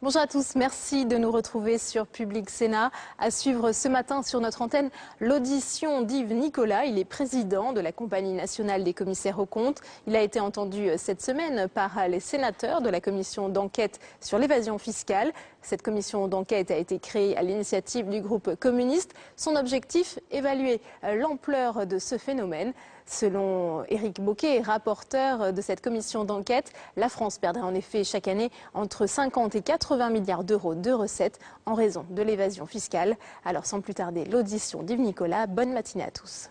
Bonjour à tous, merci de nous retrouver sur Public Sénat. À suivre ce matin sur notre antenne l'audition d'Yves Nicolas. Il est président de la Compagnie nationale des commissaires aux comptes. Il a été entendu cette semaine par les sénateurs de la commission d'enquête sur l'évasion fiscale. Cette commission d'enquête a été créée à l'initiative du groupe communiste. Son objectif, évaluer l'ampleur de ce phénomène. Selon Éric Bocquet, rapporteur de cette commission d'enquête, la France perdrait en effet chaque année entre 50 et 80 milliards d'euros de recettes en raison de l'évasion fiscale. Alors sans plus tarder, l'audition d'Yves Nicolas. Bonne matinée à tous.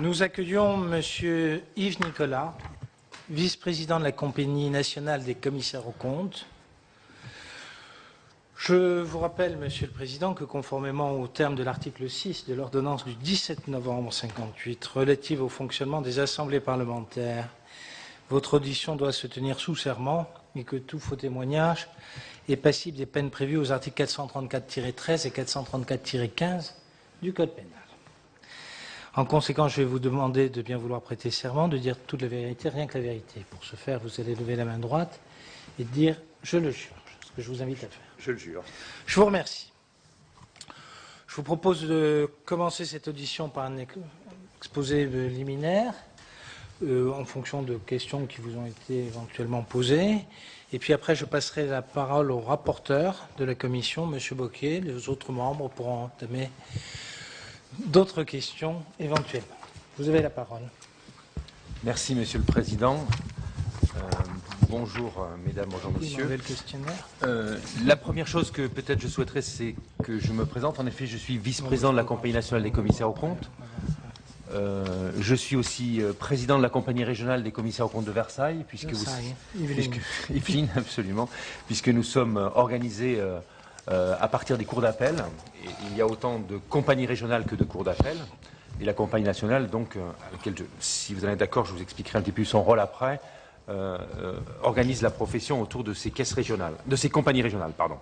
Nous accueillons Monsieur Yves Nicolas, vice-président de la Compagnie nationale des commissaires aux comptes. Je vous rappelle, Monsieur le Président, que conformément au terme de l'article 6 de l'ordonnance du 17 novembre 1958 relative au fonctionnement des assemblées parlementaires, votre audition doit se tenir sous serment et que tout faux témoignage est passible des peines prévues aux articles 434-13 et 434-15 du Code pénal. En conséquence, je vais vous demander de bien vouloir prêter serment, de dire toute la vérité, rien que la vérité. Pour ce faire, vous allez lever la main droite et dire « je le jure », ce que je vous invite à faire. Je le jure. Je vous remercie. Je vous propose de commencer cette audition par un exposé liminaire, en fonction de questions qui vous ont été éventuellement posées. Et puis après, je passerai la parole au rapporteur de la commission, M. Bocquet. Les autres membres pourront entamer d'autres questions éventuellement. Vous avez la parole. Merci, Monsieur le Président. Bonjour, mesdames, bonjour, messieurs. Le questionnaire. La première chose que peut-être je souhaiterais, c'est que je me présente. En effet, je suis vice-président de la Compagnie nationale des commissaires aux comptes. Je suis aussi président de la Compagnie régionale des commissaires aux comptes de Versailles, Yvelines, absolument, puisque nous sommes organisés à partir des cours d'appel. Il y a autant de compagnies régionales que de cours d'appel. Et la Compagnie nationale, donc, à laquelle si vous en êtes d'accord, je vous expliquerai un petit peu son rôle après. Organise la profession autour de ces caisses régionales, de ces compagnies régionales, pardon.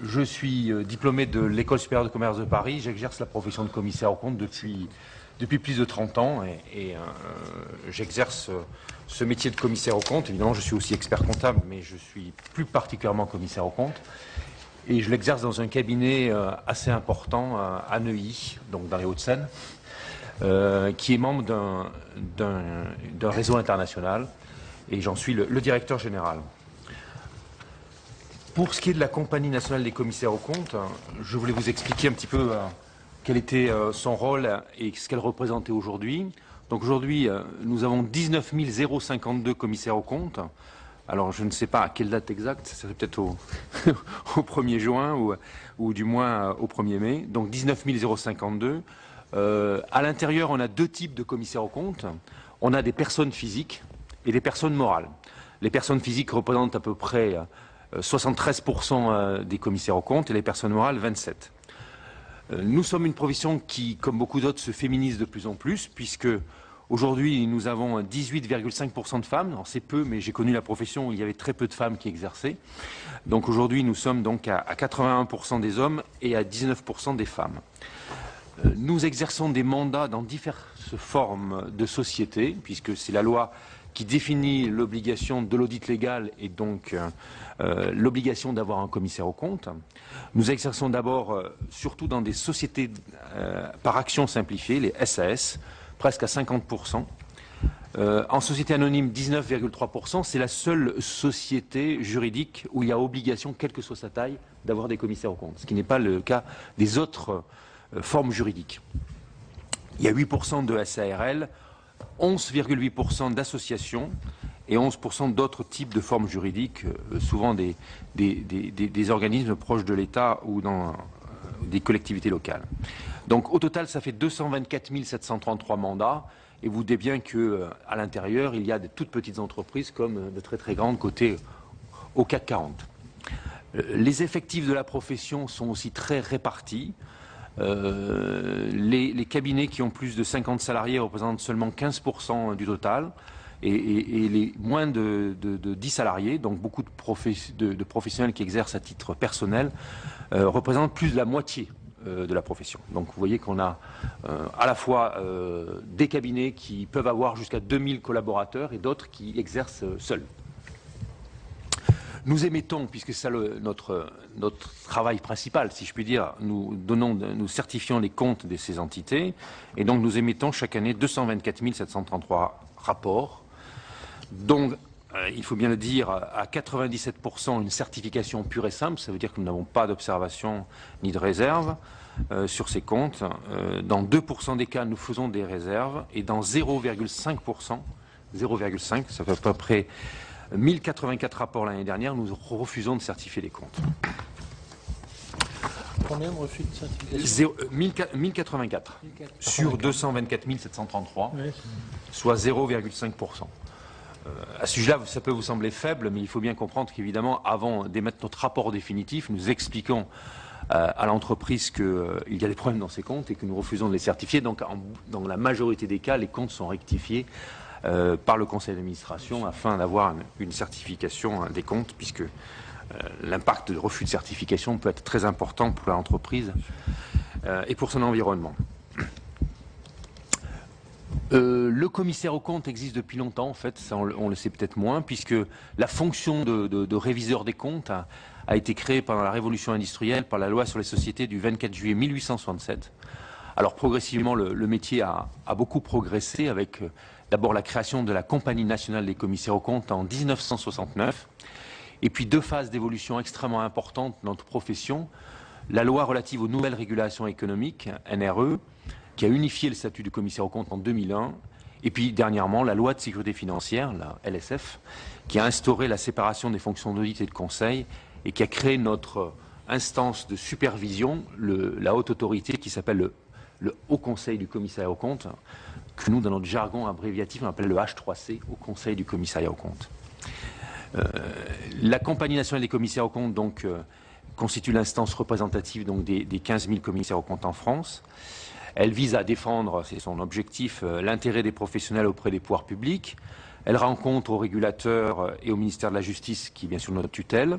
Je suis diplômé de l'École supérieure de commerce de Paris. J'exerce la profession de commissaire aux comptes depuis plus de 30 ans et j'exerce ce métier de commissaire aux comptes. Évidemment, je suis aussi expert comptable, mais je suis plus particulièrement commissaire aux comptes. Et je l'exerce dans un cabinet assez important à Neuilly, donc dans les Hauts-de-Seine. Qui est membre d'un réseau international et j'en suis le directeur général. Pour ce qui est de la Compagnie nationale des commissaires aux comptes, je voulais vous expliquer un petit peu quel était son rôle et ce qu'elle représentait aujourd'hui. Donc aujourd'hui, nous avons 19 052 commissaires aux comptes. Alors je ne sais pas à quelle date exacte, ça serait peut-être au 1er juin ou du moins au 1er mai. Donc 19 052. À l'intérieur, on a deux types de commissaires aux comptes. On a des personnes physiques et des personnes morales. Les personnes physiques représentent à peu près 73% des commissaires aux comptes et les personnes morales 27%. Nous sommes une profession qui, comme beaucoup d'autres, se féminise de plus en plus, puisque aujourd'hui nous avons 18,5% de femmes. Alors c'est peu, mais j'ai connu la profession où il y avait très peu de femmes qui exerçaient. Donc aujourd'hui, nous sommes donc à 81% des hommes et à 19% des femmes. Nous exerçons des mandats dans diverses formes de société, puisque c'est la loi qui définit l'obligation de l'audit légal et donc l'obligation d'avoir un commissaire aux comptes. Nous exerçons d'abord surtout dans des sociétés par action simplifiée, les SAS, presque à 50%. En société anonyme, 19,3%. C'est la seule société juridique où il y a obligation, quelle que soit sa taille, d'avoir des commissaires aux comptes, ce qui n'est pas le cas des autres forme juridique. Il y a 8% de SARL, 11,8% d'associations et 11% d'autres types de formes juridiques, souvent des organismes proches de l'État ou dans des collectivités locales. Donc au total, ça fait 224 733 mandats et vous doutez bien qu'à l'intérieur, il y a de toutes petites entreprises comme de très très grandes cotées au CAC 40. Les effectifs de la profession sont aussi très répartis. Les cabinets qui ont plus de 50 salariés représentent seulement 15% du total et les moins de 10 salariés, donc beaucoup de professionnels qui exercent à titre personnel, représentent plus de la moitié de la profession. Donc vous voyez qu'on a à la fois des cabinets qui peuvent avoir jusqu'à 2000 collaborateurs et d'autres qui exercent seuls. Nous émettons, puisque c'est notre travail principal, si je puis dire, nous certifions les comptes de ces entités, et donc nous émettons chaque année 224 733 rapports, dont, il faut bien le dire, à 97% une certification pure et simple, ça veut dire que nous n'avons pas d'observation ni de réserve sur ces comptes. Dans 2% des cas, nous faisons des réserves, et dans 0,5%, 0,5, ça fait à peu près 1084 rapports l'année dernière, nous refusons de certifier les comptes. Combien de refus de certification? 1084 sur 224 733, oui, soit 0,5%. À ce sujet-là, ça peut vous sembler faible, mais il faut bien comprendre qu'évidemment, avant d'émettre notre rapport définitif, nous expliquons à l'entreprise qu'il y a des problèmes dans ses comptes et que nous refusons de les certifier. Donc, dans la majorité des cas, les comptes sont rectifiés par le conseil d'administration afin d'avoir une certification des comptes, puisque l'impact de refus de certification peut être très important pour l'entreprise et pour son environnement. Le commissaire aux comptes existe depuis longtemps, en fait, ça on le sait peut-être moins, puisque la fonction de réviseur des comptes a été créée pendant la Révolution industrielle par la loi sur les sociétés du 24 juillet 1867. Alors progressivement, le métier a beaucoup progressé avec d'abord la création de la Compagnie nationale des commissaires aux comptes en 1969, et puis deux phases d'évolution extrêmement importantes dans notre profession. La loi relative aux nouvelles régulations économiques, NRE, qui a unifié le statut du commissaire aux comptes en 2001, et puis dernièrement la loi de sécurité financière, la LSF, qui a instauré la séparation des fonctions d'audit et de conseil, et qui a créé notre instance de supervision, la haute autorité qui s'appelle le Haut Conseil du Commissariat aux comptes, que nous, dans notre jargon abréviatif, on appelle le H3C, Haut Conseil du Commissariat aux comptes. La Compagnie nationale des commissaires aux comptes donc, constitue l'instance représentative donc, des 15 000 commissaires aux comptes en France. Elle vise à défendre, c'est son objectif, l'intérêt des professionnels auprès des pouvoirs publics. Elle rend compte aux régulateurs et au ministère de la Justice, qui est bien sûr notre tutelle.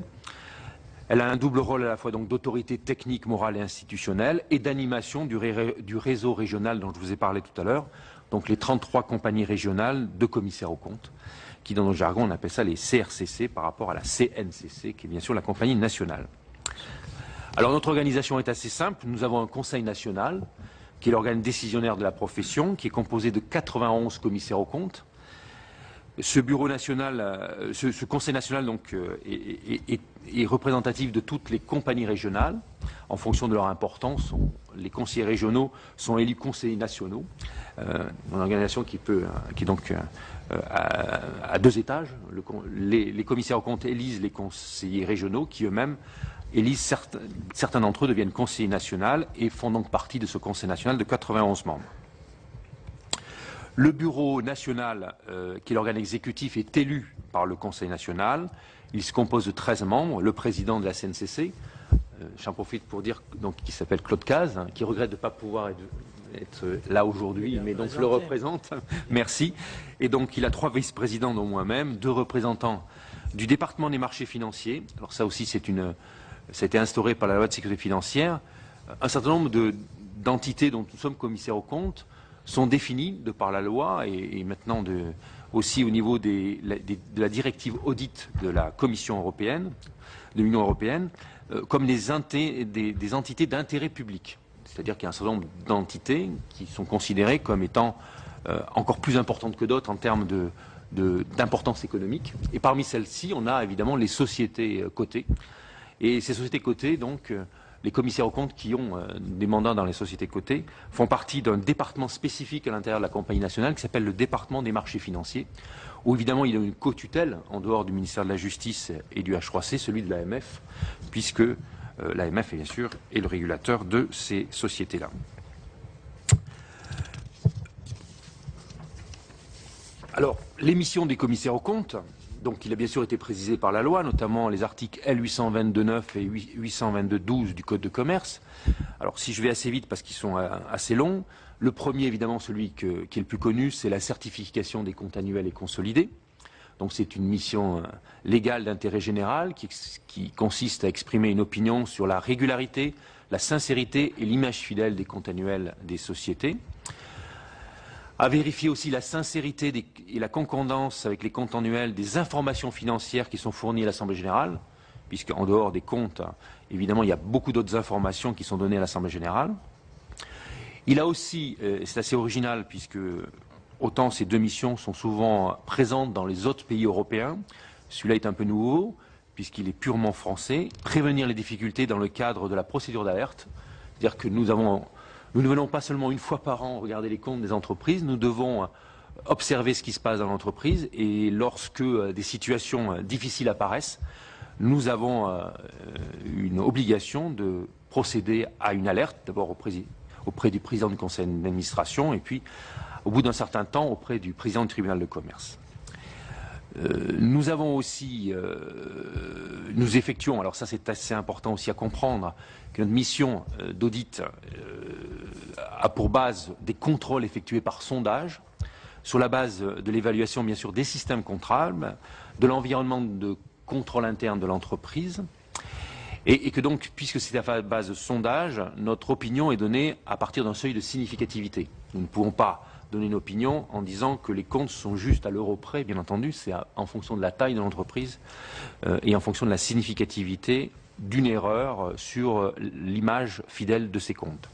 Elle a un double rôle à la fois d'autorité technique, morale et institutionnelle et d'animation du réseau régional dont je vous ai parlé tout à l'heure, donc les 33 compagnies régionales de commissaires aux comptes, qui dans notre jargon on appelle ça les CRCC par rapport à la CNCC, qui est bien sûr la compagnie nationale. Alors notre organisation est assez simple, nous avons un conseil national, qui est l'organe décisionnaire de la profession, qui est composé de 91 commissaires aux comptes. Ce bureau national, ce conseil national donc, est représentatif de toutes les compagnies régionales. En fonction de leur importance, les conseillers régionaux sont élus conseillers nationaux. Une organisation qui est donc à deux étages. Les commissaires aux comptes élisent les conseillers régionaux qui eux-mêmes élisent certains d'entre eux deviennent conseillers nationaux et font donc partie de ce conseil national de 91 membres. Le bureau national, qui est l'organe exécutif, est élu par le Conseil national. Il se compose de 13 membres. Le président de la CNCC, j'en profite pour dire qu'il s'appelle Claude Cazes, hein, qui regrette de ne pas pouvoir être là aujourd'hui, mais donc je le représente. Merci. Et donc il a 3 vice-présidents, dont moi-même, 2 représentants du département des marchés financiers. Alors ça aussi, ça a été instauré par la loi de sécurité financière. Un certain nombre d'entités dont nous sommes commissaires aux comptes sont définies de par la loi et maintenant aussi au niveau de la directive audit de la Commission européenne, de l'Union européenne, comme des entités d'intérêt public. C'est-à-dire qu'il y a un certain nombre d'entités qui sont considérées comme étant encore plus importantes que d'autres en termes d'importance économique. Et parmi celles-ci, on a évidemment les sociétés cotées. Et ces sociétés cotées, donc, les commissaires aux comptes qui ont des mandats dans les sociétés cotées font partie d'un département spécifique à l'intérieur de la compagnie nationale qui s'appelle le département des marchés financiers, où évidemment il y a une co-tutelle en dehors du ministère de la Justice et du H3C, celui de l'AMF, puisque l'AMF, bien sûr, est le régulateur de ces sociétés-là. Alors, les missions des commissaires aux comptes, donc il a bien sûr été précisé par la loi, notamment les articles L822.9 et 822.12 du Code de commerce. Alors si je vais assez vite parce qu'ils sont assez longs, le premier évidemment, celui qui est le plus connu, c'est la certification des comptes annuels et consolidés. Donc c'est une mission légale d'intérêt général qui consiste à exprimer une opinion sur la régularité, la sincérité et l'image fidèle des comptes annuels des sociétés. à vérifier aussi la sincérité et la concordance avec les comptes annuels des informations financières qui sont fournies à l'Assemblée générale, puisqu'en dehors des comptes, évidemment, il y a beaucoup d'autres informations qui sont données à l'Assemblée générale. Il a aussi, c'est assez original, puisque autant ces deux missions sont souvent présentes dans les autres pays européens, celui-là est un peu nouveau, puisqu'il est purement français, prévenir les difficultés dans le cadre de la procédure d'alerte, c'est-à-dire que nous ne venons pas seulement une fois par an regarder les comptes des entreprises, nous devons observer ce qui se passe dans l'entreprise et lorsque des situations difficiles apparaissent, nous avons une obligation de procéder à une alerte, d'abord auprès du président du conseil d'administration et puis au bout d'un certain temps auprès du président du tribunal de commerce. Nous avons aussi, nous effectuons, alors ça c'est assez important aussi à comprendre, que notre mission d'audit a pour base des contrôles effectués par sondage, sur la base de l'évaluation bien sûr des systèmes comptables, de l'environnement de contrôle interne de l'entreprise, et que donc, puisque c'est à base de sondage, notre opinion est donnée à partir d'un seuil de significativité. Nous ne pouvons pas donner une opinion en disant que les comptes sont justes à l'euro près, bien entendu, c'est en fonction de la taille de l'entreprise et en fonction de la significativité d'une erreur sur l'image fidèle de ces comptes.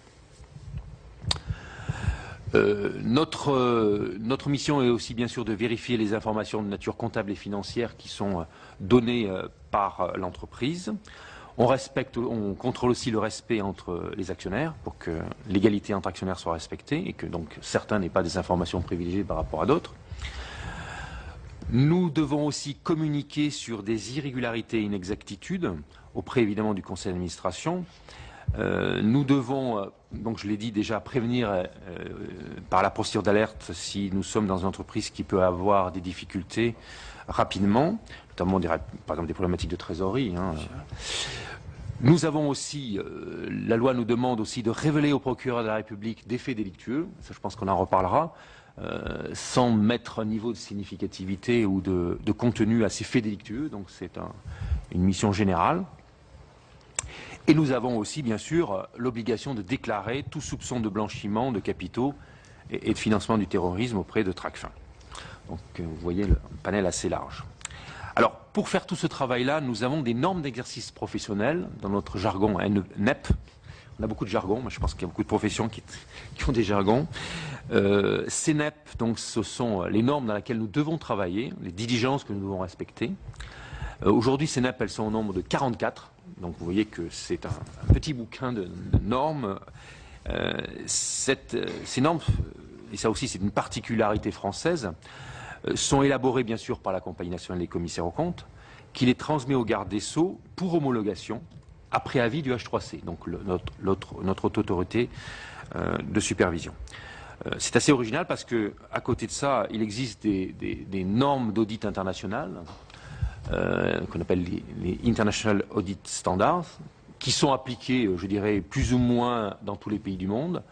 Notre mission est aussi bien sûr de vérifier les informations de nature comptable et financière qui sont données par l'entreprise. On contrôle aussi le respect entre les actionnaires pour que l'égalité entre actionnaires soit respectée et que donc certains n'aient pas des informations privilégiées par rapport à d'autres. Nous devons aussi communiquer sur des irrégularités et inexactitudes auprès évidemment du conseil d'administration. Nous devons, donc je l'ai dit déjà, prévenir par la procédure d'alerte si nous sommes dans une entreprise qui peut avoir des difficultés rapidement, notamment par exemple des problématiques de trésorerie. Nous avons aussi, la loi nous demande aussi de révéler au procureur de la République des faits délictueux, ça je pense qu'on en reparlera, sans mettre un niveau de significativité ou de contenu à ces faits délictueux, donc c'est une mission générale. Et nous avons aussi, bien sûr, l'obligation de déclarer tout soupçon de blanchiment de capitaux et de financement du terrorisme auprès de Tracfin. Donc, vous voyez le panel assez large. Alors, pour faire tout ce travail-là, nous avons des normes d'exercice professionnel, dans notre jargon NEP. On a beaucoup de jargons, mais je pense qu'il y a beaucoup de professions qui ont des jargons. Ces NEP, donc, ce sont les normes dans lesquelles nous devons travailler, les diligences que nous devons respecter. Aujourd'hui, ces NEP, elles sont au nombre de 44. Donc vous voyez que c'est un petit bouquin de normes. Ces normes, et ça aussi c'est une particularité française, sont élaborées bien sûr par la Compagnie nationale des commissaires aux comptes, qui les transmet au garde des Sceaux pour homologation après avis du H3C, donc notre haute autorité de supervision. C'est assez original parce que à côté de ça, il existe des normes d'audit internationales qu'on appelle les International Audit Standards, qui sont appliqués, je dirais, plus ou moins dans tous les pays du monde.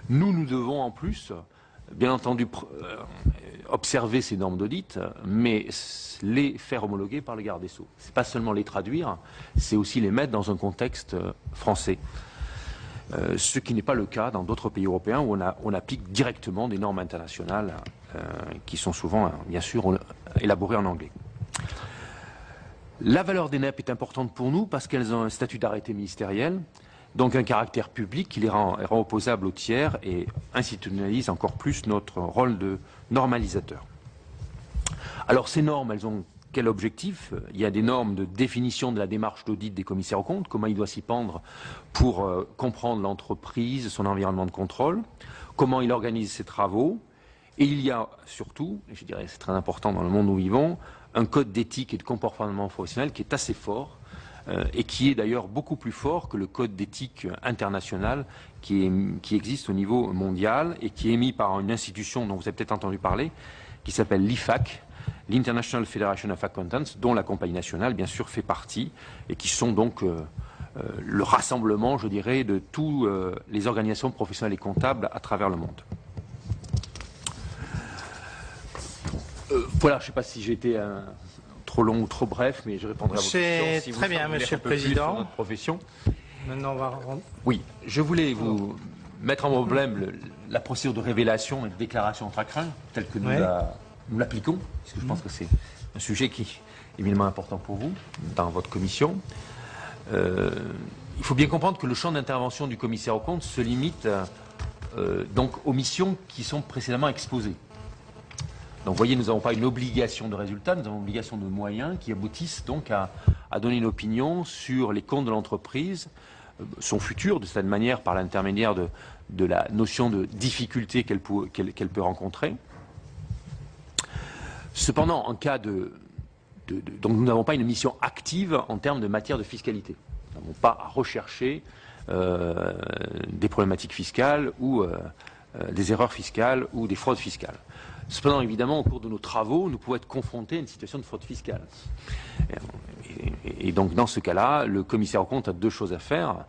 Nous devons en plus, bien entendu, observer ces normes d'audit, mais les faire homologuer par le garde des Sceaux. Ce n'est pas seulement les traduire, c'est aussi les mettre dans un contexte français. Ce qui n'est pas le cas dans d'autres pays européens où on applique directement des normes internationales qui sont souvent, bien sûr, élaborées en anglais. La valeur des NEP est importante pour nous parce qu'elles ont un statut d'arrêté ministériel, donc un caractère public qui les rend opposables aux tiers et institutionnalise encore plus notre rôle de normalisateur. Alors ces normes, elles ont quel objectif? Il y a des normes de définition de la démarche d'audit des commissaires aux comptes, comment il doit s'y prendre pour comprendre l'entreprise, son environnement de contrôle, comment il organise ses travaux, et il y a surtout, et je dirais c'est très important dans le monde où nous vivons, un code d'éthique et de comportement professionnel qui est assez fort et qui est d'ailleurs beaucoup plus fort que le code d'éthique international qui existe au niveau mondial et qui est émis par une institution dont vous avez peut-être entendu parler, qui s'appelle l'IFAC, l'International Federation of Accountants, dont la Compagnie nationale bien sûr fait partie et qui sont donc le rassemblement, je dirais, de toutes les organisations professionnelles et comptables à travers le monde. Voilà, je ne sais pas si j'ai été trop long ou trop bref, mais je répondrai à vos questions. C'est très bien, Monsieur le Président. Notre profession. Maintenant, on va... Oui, je voulais vous mettre en problème la procédure de révélation et de déclaration en Tracfin, telle que nous l'appliquons, parce que je pense que c'est un sujet qui est éminemment important pour vous, dans votre commission. Il faut bien comprendre que le champ d'intervention du commissaire aux comptes se limite donc aux missions qui sont précédemment exposées. Donc vous voyez, nous n'avons pas une obligation de résultat, nous avons une obligation de moyens qui aboutissent donc à donner une opinion sur les comptes de l'entreprise, son futur, de cette manière par l'intermédiaire de la notion de difficulté qu'elle peut rencontrer. Cependant, en cas donc nous n'avons pas une mission active en termes de matière de fiscalité. Nous n'avons pas à rechercher des problématiques fiscales ou des erreurs fiscales ou des fraudes fiscales. Cependant, évidemment, au cours de nos travaux, nous pouvons être confrontés à une situation de fraude fiscale. Et donc, dans ce cas-là, le commissaire aux comptes a deux choses à faire,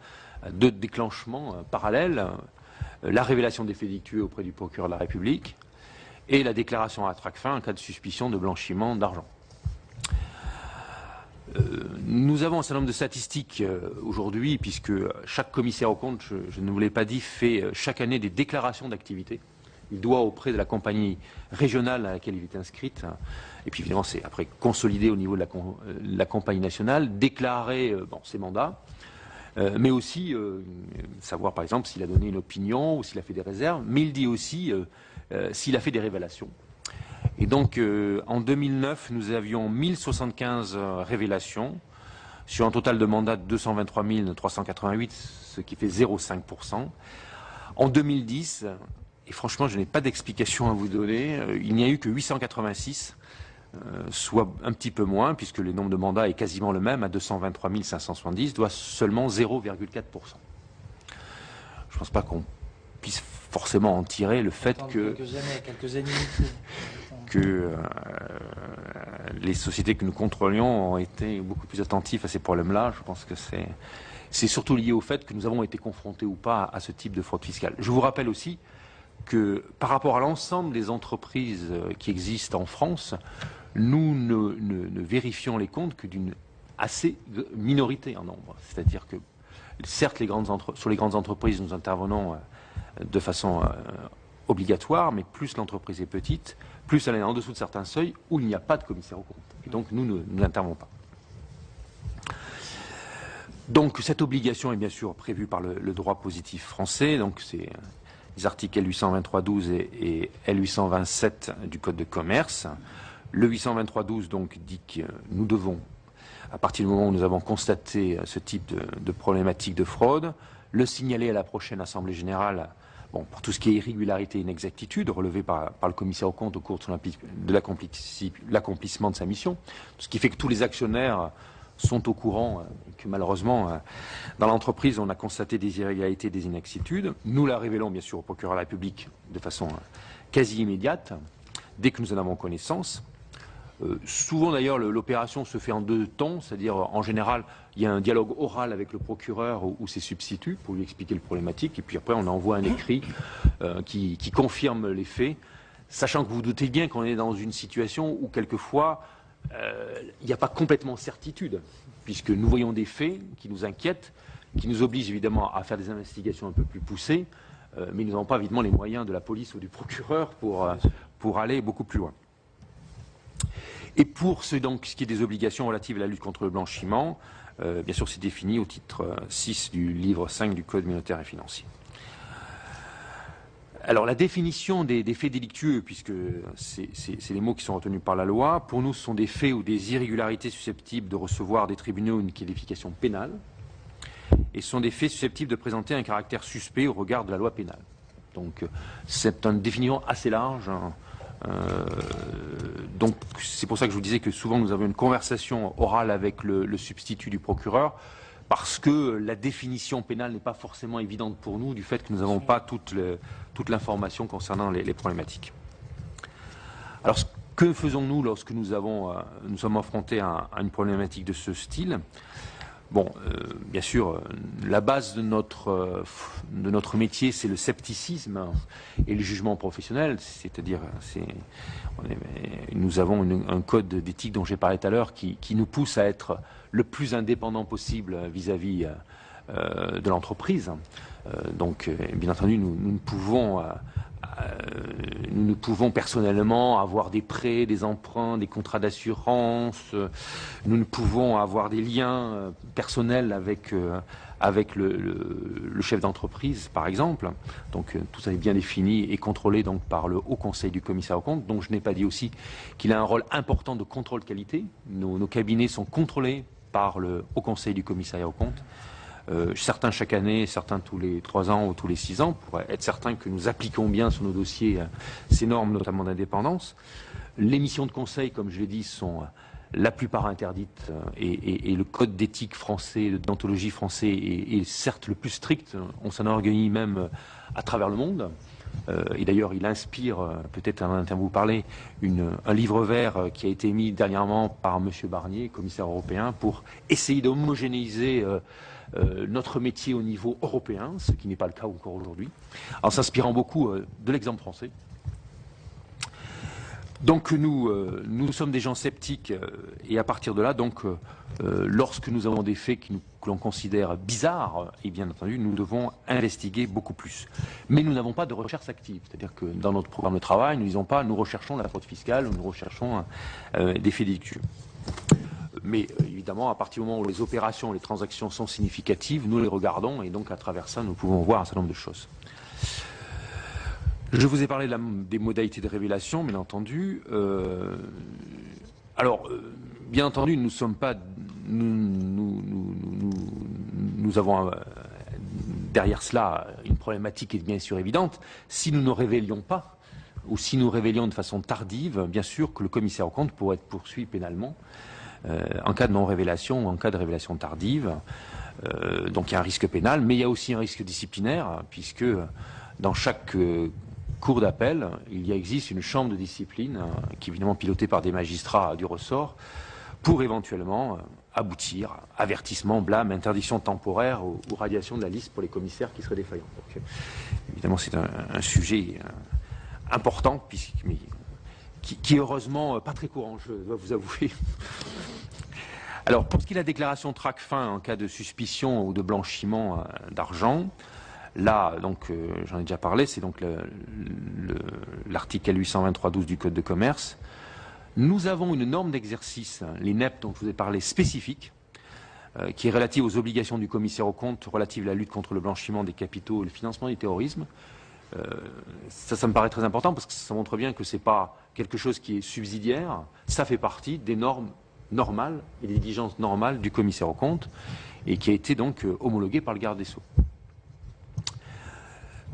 deux déclenchements parallèles, la révélation des faits délictueux auprès du procureur de la République et la déclaration à Tracfin en cas de suspicion de blanchiment d'argent. Nous avons un certain nombre de statistiques aujourd'hui, puisque chaque commissaire aux comptes, je ne vous l'ai pas dit, fait chaque année des déclarations d'activité. Il doit auprès de la compagnie régionale à laquelle il est inscrit, et puis évidemment c'est après consolidé au niveau de la compagnie nationale, déclarer ses mandats, mais aussi savoir par exemple s'il a donné une opinion ou s'il a fait des réserves, mais il dit aussi s'il a fait des révélations. Et donc en 2009, nous avions 1075 révélations sur un total de mandats de 223 388, ce qui fait 0,5%. En 2010, et franchement, je n'ai pas d'explication à vous donner. Il n'y a eu que 886, soit un petit peu moins, puisque le nombre de mandats est quasiment le même, à 223 570, doit seulement 0,4%. Je ne pense pas qu'on puisse forcément en tirer le fait que les sociétés que nous contrôlions ont été beaucoup plus attentifs à ces problèmes-là. Je pense que c'est surtout lié au fait que nous avons été confrontés ou pas à ce type de fraude fiscale. Je vous rappelle aussi que par rapport à l'ensemble des entreprises qui existent en France, nous ne vérifions les comptes que d'une assez minorité en nombre. C'est-à-dire que, certes, sur les grandes entreprises, nous intervenons de façon obligatoire, mais plus l'entreprise est petite, plus elle est en dessous de certains seuils où il n'y a pas de commissaire aux comptes. Et donc, nous n'intervenons pas. Donc, cette obligation est bien sûr prévue par le droit positif français. Donc, c'est les articles L823-12 et L827 du Code de commerce. Le 823-12 donc dit que nous devons, à partir du moment où nous avons constaté ce type de problématique de fraude, le signaler à la prochaine Assemblée générale, pour tout ce qui est irrégularité et inexactitude relevée par le commissaire aux comptes au cours de l'accomplissement de sa mission, ce qui fait que tous les actionnaires sont au courant que malheureusement, dans l'entreprise, on a constaté des irrégularités, des inexactitudes. Nous la révélons bien sûr au procureur de la République de façon quasi immédiate, dès que nous en avons connaissance. Souvent d'ailleurs, l'opération se fait en deux temps, c'est-à-dire en général, il y a un dialogue oral avec le procureur ou ses substituts pour lui expliquer le problématique, et puis après on envoie un écrit qui confirme les faits, sachant que vous vous doutez bien qu'on est dans une situation où quelquefois, il n'y a pas complètement certitude, puisque nous voyons des faits qui nous inquiètent, qui nous obligent évidemment à faire des investigations un peu plus poussées, mais nous n'avons pas évidemment les moyens de la police ou du procureur pour aller beaucoup plus loin. Et pour ce qui est des obligations relatives à la lutte contre le blanchiment, bien sûr c'est défini au titre 6 du livre 5 du Code monétaire et financier. Alors la définition des faits délictueux, puisque c'est les mots qui sont retenus par la loi, pour nous ce sont des faits ou des irrégularités susceptibles de recevoir des tribunaux une qualification pénale, et ce sont des faits susceptibles de présenter un caractère suspect au regard de la loi pénale. Donc c'est une définition assez large. Donc c'est pour ça que je vous disais que souvent nous avons une conversation orale avec le substitut du procureur, parce que la définition pénale n'est pas forcément évidente pour nous, du fait que nous n'avons pas toute l'information concernant les problématiques. Alors que faisons-nous lorsque nous sommes affrontés à une problématique de ce style ? Bien sûr, la base de notre métier, c'est le scepticisme et le jugement professionnel, c'est-à-dire nous avons un code d'éthique dont j'ai parlé tout à l'heure qui nous pousse à être le plus indépendant possible vis-à-vis de l'entreprise. Donc, bien entendu, nous ne pouvons personnellement avoir des prêts, des emprunts, des contrats d'assurance. Nous ne pouvons avoir des liens personnels avec le chef d'entreprise, par exemple. Donc tout ça est bien défini et contrôlé donc par le Haut Conseil du commissaire aux comptes. Donc je n'ai pas dit aussi qu'il a un rôle important de contrôle qualité. Nos cabinets sont contrôlés par le Haut Conseil du commissariat aux comptes. Certains chaque année, certains tous les 3 ans ou tous les 6 ans, pour être certains que nous appliquons bien sur nos dossiers ces normes, notamment d'indépendance. Les missions de conseil, comme je l'ai dit, sont la plupart interdites et le code d'éthique français, de déontologie français est certes le plus strict. On s'enorgueillit même à travers le monde. Et d'ailleurs, il inspire, peut-être en vous parler, un livre vert qui a été émis dernièrement par M. Barnier, commissaire européen, pour essayer d'homogénéiser notre métier au niveau européen, ce qui n'est pas le cas encore aujourd'hui, en s'inspirant beaucoup de l'exemple français. Donc nous sommes des gens sceptiques et à partir de là, donc, lorsque nous avons des faits que l'on considère bizarres, et bien entendu, nous devons investiguer beaucoup plus. Mais nous n'avons pas de recherche active, c'est-à-dire que dans notre programme de travail, nous ne disons pas nous recherchons la fraude fiscale, nous recherchons des faits délictueux. Mais évidemment, à partir du moment où les opérations, les transactions sont significatives, nous les regardons et donc à travers ça, nous pouvons voir un certain nombre de choses. Je vous ai parlé des modalités de révélation, bien entendu. Bien entendu, nous sommes pas, nous avons derrière cela une problématique qui est bien sûr évidente. Si nous ne révélions pas, ou si nous révélions de façon tardive, bien sûr que le commissaire aux comptes pourrait être poursuivi pénalement en cas de non-révélation ou en cas de révélation tardive. Donc il y a un risque pénal, mais il y a aussi un risque disciplinaire, puisque dans chaque cour d'appel, existe une chambre de discipline qui est évidemment pilotée par des magistrats du ressort pour éventuellement aboutir, avertissement, blâme, interdiction temporaire ou radiation de la liste pour les commissaires qui seraient défaillants. Donc, évidemment, c'est un sujet important, mais qui est heureusement pas très courant, je dois vous avouer. Alors, pour ce qui est de la déclaration TRACFIN en cas de suspicion ou de blanchiment d'argent, là, donc, j'en ai déjà parlé, c'est donc l'article 823.12 du Code de commerce. Nous avons une norme d'exercice, les NEP dont je vous ai parlé, spécifique, qui est relative aux obligations du commissaire aux comptes relative à la lutte contre le blanchiment des capitaux et le financement du terrorisme. Ça me paraît très important parce que ça montre bien que ce n'est pas quelque chose qui est subsidiaire, ça fait partie des normes normales et des diligences normales du commissaire aux comptes et qui a été donc homologué par le garde des Sceaux.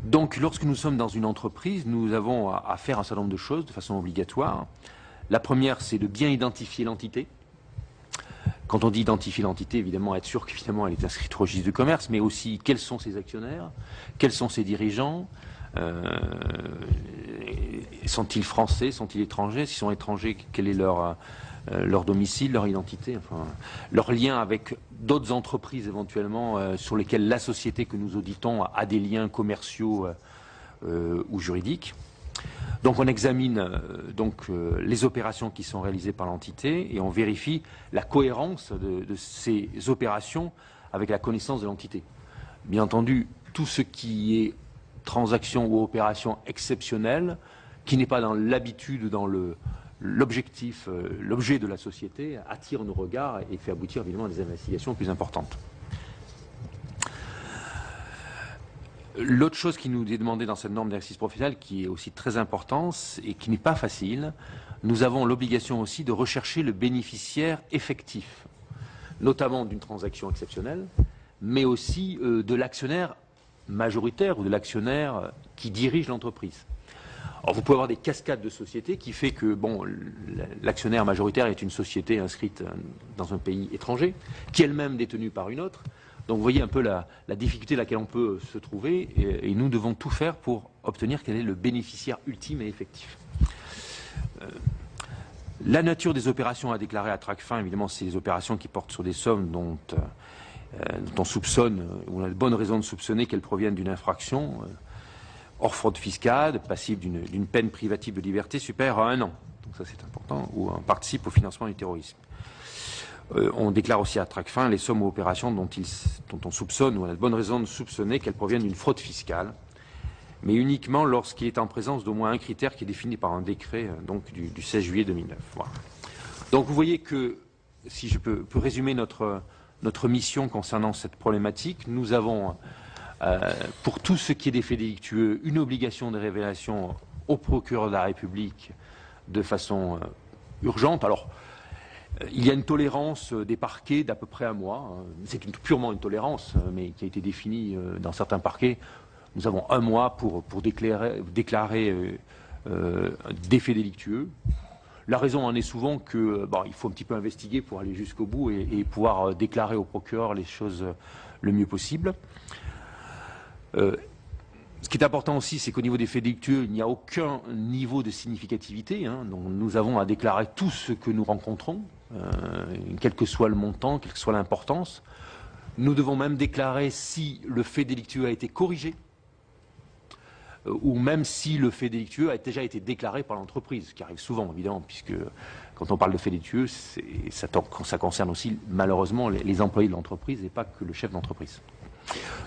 Donc lorsque nous sommes dans une entreprise, nous avons à faire un certain nombre de choses de façon obligatoire. La première, c'est de bien identifier l'entité. Quand on dit identifier l'entité, évidemment, être sûr qu'évidemment elle est inscrite au registre du commerce, mais aussi quels sont ses actionnaires, quels sont ses dirigeants, sont-ils français, sont-ils étrangers, s'ils sont étrangers, quel est leur domicile, leur identité, enfin, leur lien avec d'autres entreprises éventuellement sur lesquelles la société que nous auditons a des liens commerciaux ou juridiques. Donc on examine les opérations qui sont réalisées par l'entité et on vérifie la cohérence de ces opérations avec la connaissance de l'entité. Bien entendu, tout ce qui est transaction ou opération exceptionnelle, qui n'est pas dans l'habitude, dans l'objectif, l'objet de la société, attire nos regards et fait aboutir évidemment à des investigations plus importantes. L'autre chose qui nous est demandée dans cette norme d'exercice professionnel, qui est aussi très importante et qui n'est pas facile, nous avons l'obligation aussi de rechercher le bénéficiaire effectif, notamment d'une transaction exceptionnelle, mais aussi de l'actionnaire majoritaire ou de l'actionnaire qui dirige l'entreprise. Alors vous pouvez avoir des cascades de sociétés qui fait que bon, l'actionnaire majoritaire est une société inscrite dans un pays étranger, qui est elle-même détenue par une autre. Donc vous voyez un peu la difficulté à laquelle on peut se trouver et nous devons tout faire pour obtenir quel est le bénéficiaire ultime et effectif. La nature des opérations à déclarer à TRACFIN, évidemment, c'est les opérations qui portent sur des sommes dont on soupçonne, ou on a de bonnes raisons de soupçonner qu'elles proviennent d'une infraction hors fraude fiscale, passible d'une peine privative de liberté supérieure à 1 an. Donc ça c'est important, ou on participe au financement du terrorisme. On déclare aussi à Tracfin les sommes ou opérations dont on soupçonne, ou on a de bonnes raisons de soupçonner qu'elles proviennent d'une fraude fiscale, mais uniquement lorsqu'il est en présence d'au moins un critère qui est défini par un décret donc du 16 juillet 2009. Voilà. Donc vous voyez que, si je peux résumer notre mission concernant cette problématique, nous avons, pour tout ce qui est des faits délictueux, une obligation de révélation au procureur de la République de façon urgente. Alors, il y a une tolérance des parquets d'à peu près un mois. C'est purement une tolérance, mais qui a été définie dans certains parquets. Nous avons un mois pour déclarer des faits délictueux. La raison en est souvent que il faut un petit peu investiguer pour aller jusqu'au bout et pouvoir déclarer au procureur les choses le mieux possible. Ce qui est important aussi, c'est qu'au niveau des faits délictueux, il n'y a aucun niveau de significativité. Donc nous avons à déclarer tout ce que nous rencontrons, quel que soit le montant, quelle que soit l'importance. Nous devons même déclarer si le fait délictueux a été corrigé, ou même si le fait délictueux a déjà été déclaré par l'entreprise, ce qui arrive souvent, évidemment, puisque quand on parle de fait délictueux, ça concerne aussi, malheureusement, les employés de l'entreprise et pas que le chef d'entreprise.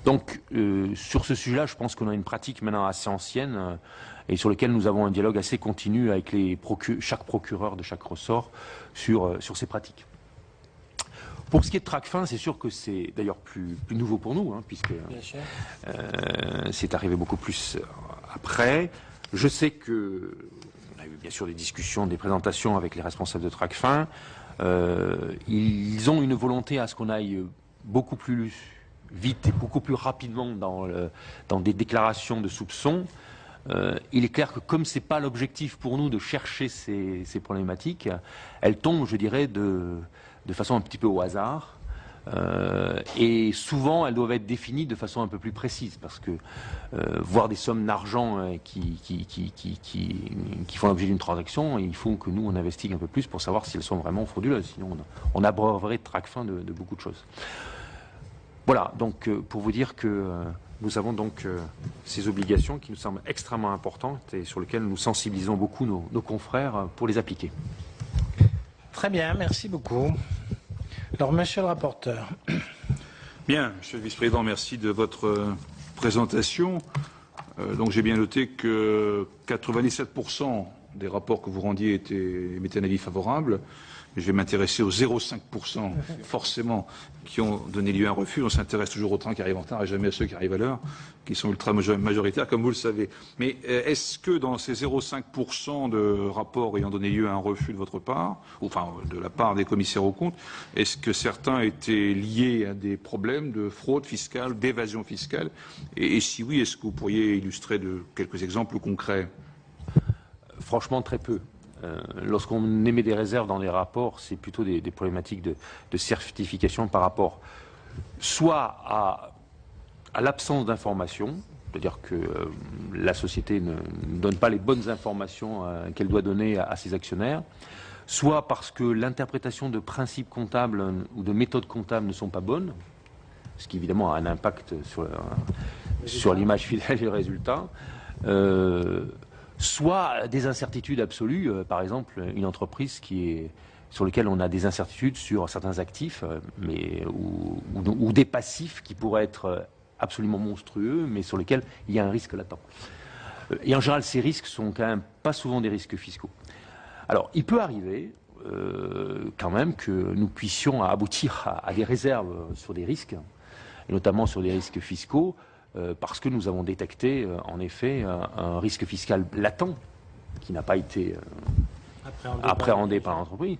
Donc, sur ce sujet-là, je pense qu'on a une pratique maintenant assez ancienne et sur laquelle nous avons un dialogue assez continu avec chaque procureur de chaque ressort sur ces pratiques. Pour ce qui est de Tracfin, c'est sûr que c'est d'ailleurs plus nouveau pour nous, puisque c'est arrivé beaucoup plus après. Je sais que on a eu bien sûr des discussions, des présentations avec les responsables de Tracfin. Ils ont une volonté à ce qu'on aille beaucoup plus vite et beaucoup plus rapidement dans des déclarations de soupçons. Il est clair que comme ce n'est pas l'objectif pour nous de chercher ces problématiques, elles tombent, je dirais, de façon un petit peu au hasard. Et souvent, elles doivent être définies de façon un peu plus précise, parce que voir des sommes d'argent qui font l'objet d'une transaction, il faut que nous, on investigue un peu plus pour savoir si elles sont vraiment frauduleuses. Sinon, on abreuverait Tracfin de beaucoup de choses. Voilà, donc pour vous dire que nous avons donc ces obligations qui nous semblent extrêmement importantes et sur lesquelles nous sensibilisons beaucoup nos confrères pour les appliquer. Très bien, merci beaucoup. Alors, monsieur le rapporteur. Bien, monsieur le vice-président, merci de votre présentation. Donc j'ai bien noté que 97% des rapports que vous rendiez émettaient un avis favorable. Je vais m'intéresser aux 0,5% forcément qui ont donné lieu à un refus. On s'intéresse toujours aux trains qui arrivent en retard et jamais à ceux qui arrivent à l'heure, qui sont ultra majoritaires, comme vous le savez. Mais est-ce que dans ces 0,5% de rapports ayant donné lieu à un refus de votre part, ou enfin de la part des commissaires aux comptes, est-ce que certains étaient liés à des problèmes de fraude fiscale, d'évasion fiscale? Et si oui, est-ce que vous pourriez illustrer de quelques exemples concrets? Franchement, très peu. Lorsqu'on émet des réserves dans les rapports, c'est plutôt des problématiques de certification par rapport soit à l'absence d'informations, c'est-à-dire que la société ne donne pas les bonnes informations qu'elle doit donner à ses actionnaires, soit parce que l'interprétation de principes comptables ou de méthodes comptables ne sont pas bonnes, ce qui évidemment a un impact sur l'image fidèle et le résultat. Soit des incertitudes absolues, par exemple une entreprise sur laquelle on a des incertitudes sur certains actifs, ou des passifs qui pourraient être absolument monstrueux, mais sur lesquels il y a un risque latent. Et en général, ces risques sont quand même pas souvent des risques fiscaux. Alors, il peut arriver quand même que nous puissions aboutir à des réserves sur des risques, et notamment sur des risques fiscaux, parce que nous avons détecté, en effet, un risque fiscal latent qui n'a pas été appréhendé par l'entreprise.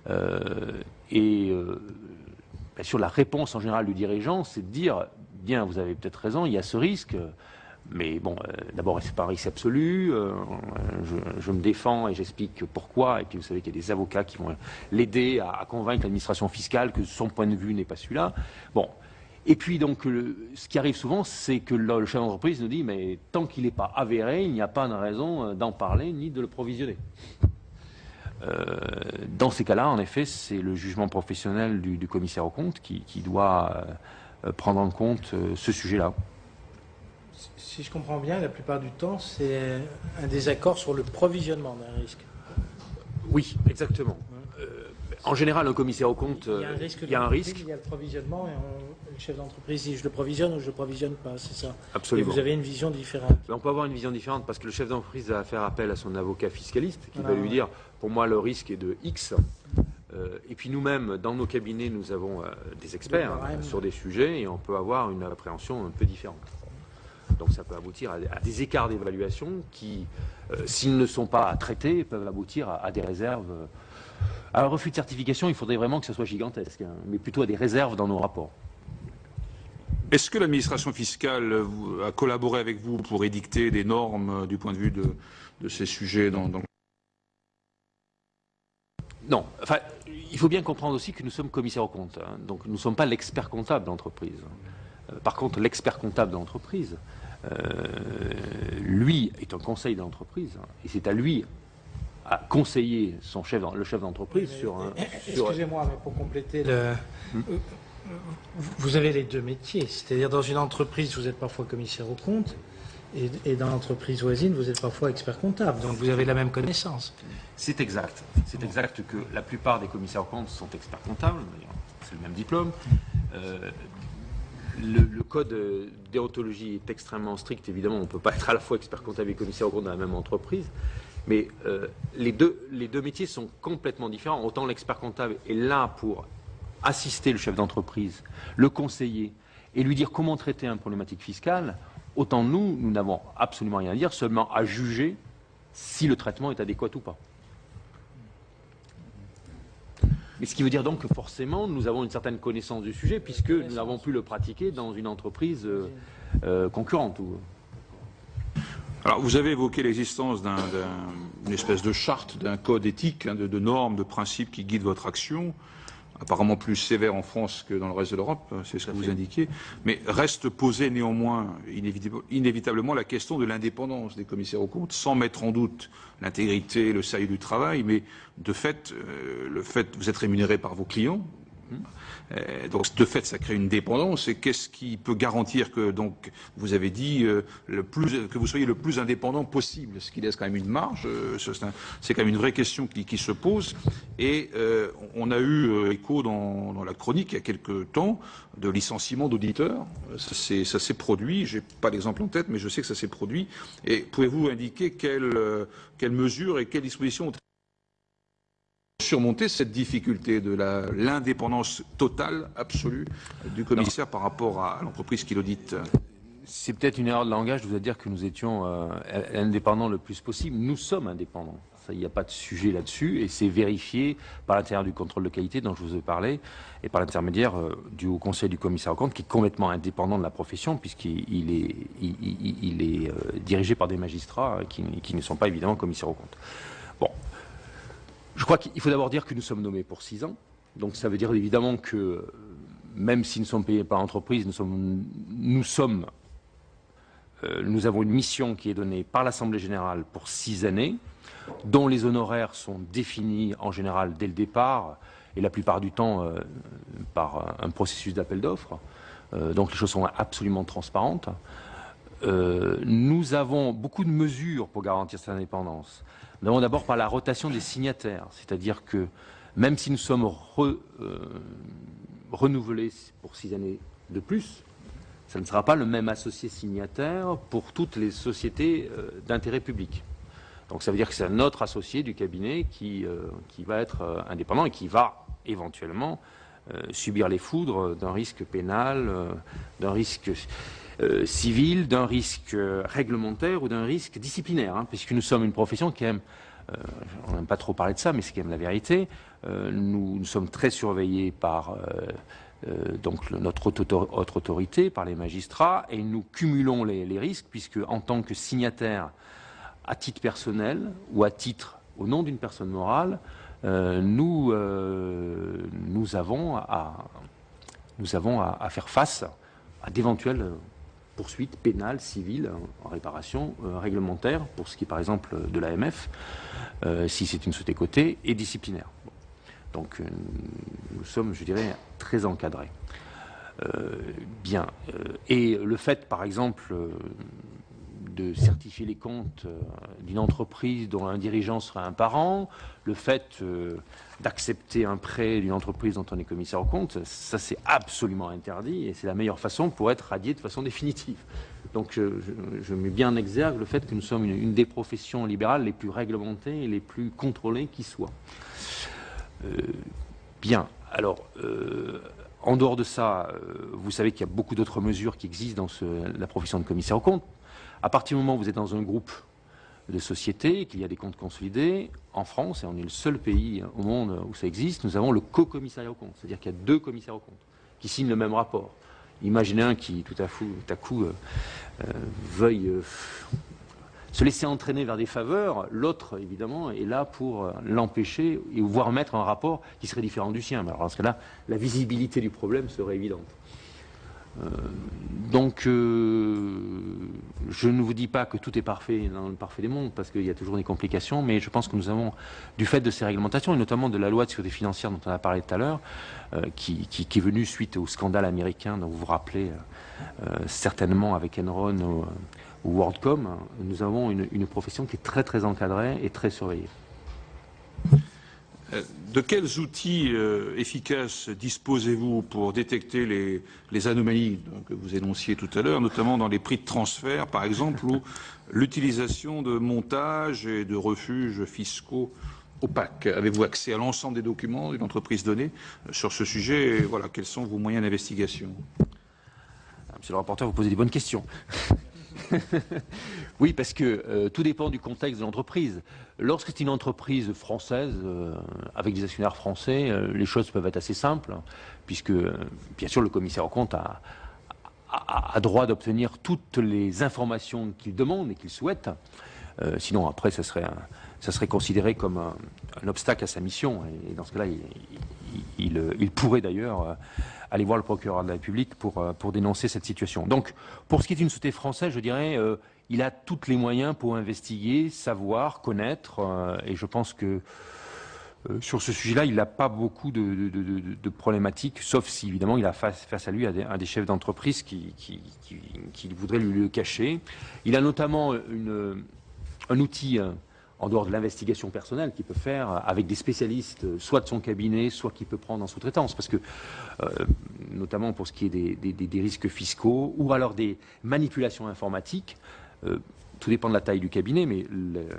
Bien sûr, la réponse en général du dirigeant, c'est de dire, bien, vous avez peut-être raison, il y a ce risque, mais bon, d'abord, c'est pas un risque absolu, je me défends et j'explique pourquoi, et puis vous savez qu'il y a des avocats qui vont l'aider à convaincre l'administration fiscale que son point de vue n'est pas celui-là. Bon. Et puis donc, ce qui arrive souvent, c'est que le chef d'entreprise nous dit, mais tant qu'il n'est pas avéré, il n'y a pas de raison d'en parler ni de le provisionner. Dans ces cas-là, en effet, c'est le jugement professionnel du commissaire aux comptes qui doit prendre en compte ce sujet-là. Si je comprends bien, la plupart du temps, c'est un désaccord sur le provisionnement d'un risque. Oui, exactement. En général, un commissaire aux comptes, Il y a un risque. il y a un risque. Il y a le provisionnement et le chef d'entreprise dit je le provisionne ou je le provisionne pas, c'est ça. Absolument. Et vous avez une vision différente. Mais on peut avoir une vision différente parce que le chef d'entreprise va faire appel à son avocat fiscaliste qui Voilà, va lui dire, pour moi, le risque est de X. Et puis nous-mêmes, dans nos cabinets, nous avons des experts sur des sujets et on peut avoir une appréhension un peu différente. Donc ça peut aboutir à des écarts d'évaluation qui, s'ils ne sont pas traités, peuvent aboutir à des réserves. À un refus de certification, il faudrait vraiment que ce soit gigantesque, hein, mais plutôt à des réserves dans nos rapports. Est-ce que l'administration fiscale a collaboré avec vous pour édicter des normes du point de vue de ces sujets dans... Non, enfin, il faut bien comprendre aussi que nous sommes commissaires aux comptes, hein, donc nous ne sommes pas l'expert comptable de l'entreprise. Par contre, l'expert comptable de l'entreprise, lui, est un conseil de l'entreprise, hein, et c'est à lui à conseiller le chef d'entreprise sur un... Excusez-moi, mais pour compléter, vous avez les deux métiers, c'est-à-dire dans une entreprise, vous êtes parfois commissaire aux comptes, et dans l'entreprise voisine, vous êtes parfois expert comptable, donc vous avez la même connaissance. C'est exact. C'est exact que la plupart des commissaires aux comptes sont experts comptables, d'ailleurs, c'est le même diplôme. Le code déontologie est extrêmement strict, évidemment, on ne peut pas être à la fois expert comptable et commissaire aux comptes dans la même entreprise, mais les deux métiers sont complètement différents. Autant l'expert comptable est là pour assister le chef d'entreprise, le conseiller et lui dire comment traiter une problématique fiscale, autant nous n'avons absolument rien à dire, seulement à juger si le traitement est adéquat ou pas. Mais ce qui veut dire donc que forcément, nous avons une certaine connaissance du sujet, puisque nous n'avons pu le pratiquer dans une entreprise concurrente. Alors, vous avez évoqué l'existence d'une espèce de charte, d'un code éthique, hein, de normes, de principes qui guident votre action, apparemment plus sévère en France que dans le reste de l'Europe, c'est ce que vous indiquiez, mais reste posée néanmoins inévitablement la question de l'indépendance des commissaires aux comptes, sans mettre en doute l'intégrité, le sérieux du travail, mais de fait, vous êtes rémunéré par vos clients. Donc de fait, ça crée une dépendance. Et qu'est-ce qui peut garantir que, donc, vous avez dit que vous soyez le plus indépendant possible, ce qui laisse quand même une marge. C'est quand même une vraie question qui se pose. Et on a eu écho dans la chronique il y a quelques temps de licenciement d'auditeurs. Ça s'est produit. J'ai pas l'exemple en tête, mais je sais que ça s'est produit. Et pouvez-vous indiquer quelles mesures et quelles dispositions ont surmonter cette difficulté de l'indépendance totale, absolue du commissaire par rapport à l'entreprise qui l'audite? C'est peut-être une erreur de langage de vous dire que nous étions indépendants le plus possible. Nous sommes indépendants. Il n'y a pas de sujet là-dessus et c'est vérifié par l'intérieur du contrôle de qualité dont je vous ai parlé et par l'intermédiaire du Haut Conseil du commissaire aux comptes qui est complètement indépendant de la profession puisqu'il est dirigé par des magistrats qui ne sont pas évidemment commissaires aux comptes. Bon. Je crois qu'il faut d'abord dire que nous sommes nommés pour 6 ans. Donc ça veut dire évidemment que même si nous sommes payés par l'entreprise, nous avons une mission qui est donnée par l'Assemblée générale pour 6 années, dont les honoraires sont définis en général dès le départ et la plupart du temps par un processus d'appel d'offres. Donc les choses sont absolument transparentes. Nous avons beaucoup de mesures pour garantir cette indépendance. Nous avons d'abord par la rotation des signataires, c'est-à-dire que même si nous sommes renouvelés pour 6 années de plus, ça ne sera pas le même associé signataire pour toutes les sociétés d'intérêt public. Donc ça veut dire que c'est un autre associé du cabinet qui va être indépendant et qui va éventuellement subir les foudres d'un risque pénal, d'un risque civil, d'un risque réglementaire ou d'un risque disciplinaire, hein, puisque nous sommes une profession qui aime, on n'aime pas trop parler de ça, mais c'est quand même la vérité, nous sommes très surveillés par donc notre haute autorité, par les magistrats, et nous cumulons les risques, puisque en tant que signataire à titre personnel ou à titre au nom d'une personne morale, nous avons à faire face à d'éventuelles poursuites pénales, civiles, en réparation, réglementaires, pour ce qui est par exemple de l'AMF, si c'est une société cotée, et disciplinaire. Bon. Donc nous sommes, je dirais, très encadrés. Bien. Et le fait, par exemple, de certifier les comptes d'une entreprise dont un dirigeant serait un parent, le fait d'accepter un prêt d'une entreprise dont on est commissaire aux comptes, ça c'est absolument interdit et c'est la meilleure façon pour être radié de façon définitive. Donc je mets bien en exergue le fait que nous sommes une des professions libérales les plus réglementées et les plus contrôlées qui soient. Bien, alors en dehors de ça, vous savez qu'il y a beaucoup d'autres mesures qui existent dans la profession de commissaire aux comptes. À partir du moment où vous êtes dans un groupe de sociétés, qu'il y a des comptes consolidés, en France, et on est le seul pays au monde où ça existe, nous avons le co-commissariat aux comptes. C'est-à-dire qu'il y a 2 commissaires aux comptes qui signent le même rapport. Imaginez un qui, tout à coup, veuille se laisser entraîner vers des faveurs, l'autre, évidemment, est là pour l'empêcher et voire mettre un rapport qui serait différent du sien. Mais alors, dans ce cas-là, la visibilité du problème serait évidente. Donc, je ne vous dis pas que tout est parfait dans le parfait des mondes, parce qu'il y a toujours des complications, mais je pense que nous avons, du fait de ces réglementations, et notamment de la loi de sécurité financière dont on a parlé tout à l'heure, qui est venue suite au scandale américain dont vous vous rappelez certainement avec Enron ou WorldCom, nous avons une profession qui est très très encadrée et très surveillée. De quels outils efficaces disposez-vous pour détecter les anomalies que vous énonciez tout à l'heure, notamment dans les prix de transfert, par exemple, ou l'utilisation de montages et de refuges fiscaux opaques? Avez-vous accès à l'ensemble des documents d'une entreprise donnée sur ce sujet? Et voilà, quels sont vos moyens d'investigation? Monsieur le rapporteur, vous posez des bonnes questions. Oui, parce que tout dépend du contexte de l'entreprise. Lorsque c'est une entreprise française, avec des actionnaires français, les choses peuvent être assez simples, puisque, bien sûr, le commissaire aux comptes a droit d'obtenir toutes les informations qu'il demande et qu'il souhaite. Sinon, après, ça serait considéré comme un obstacle à sa mission. Et dans ce cas-là, il pourrait d'ailleurs aller voir le procureur de la République pour dénoncer cette situation. Donc, pour ce qui est d'une société française, je dirais, il a tous les moyens pour investiguer, savoir, connaître, et je pense que sur ce sujet-là, il n'a pas beaucoup de problématiques, sauf si, évidemment, il a face à lui un des chefs d'entreprise qui voudrait lui le cacher. Il a notamment un outil en dehors de l'investigation personnelle qu'il peut faire avec des spécialistes, soit de son cabinet, soit qu'il peut prendre en sous-traitance, parce que, notamment pour ce qui est des risques fiscaux, ou alors des manipulations informatiques, tout dépend de la taille du cabinet, mais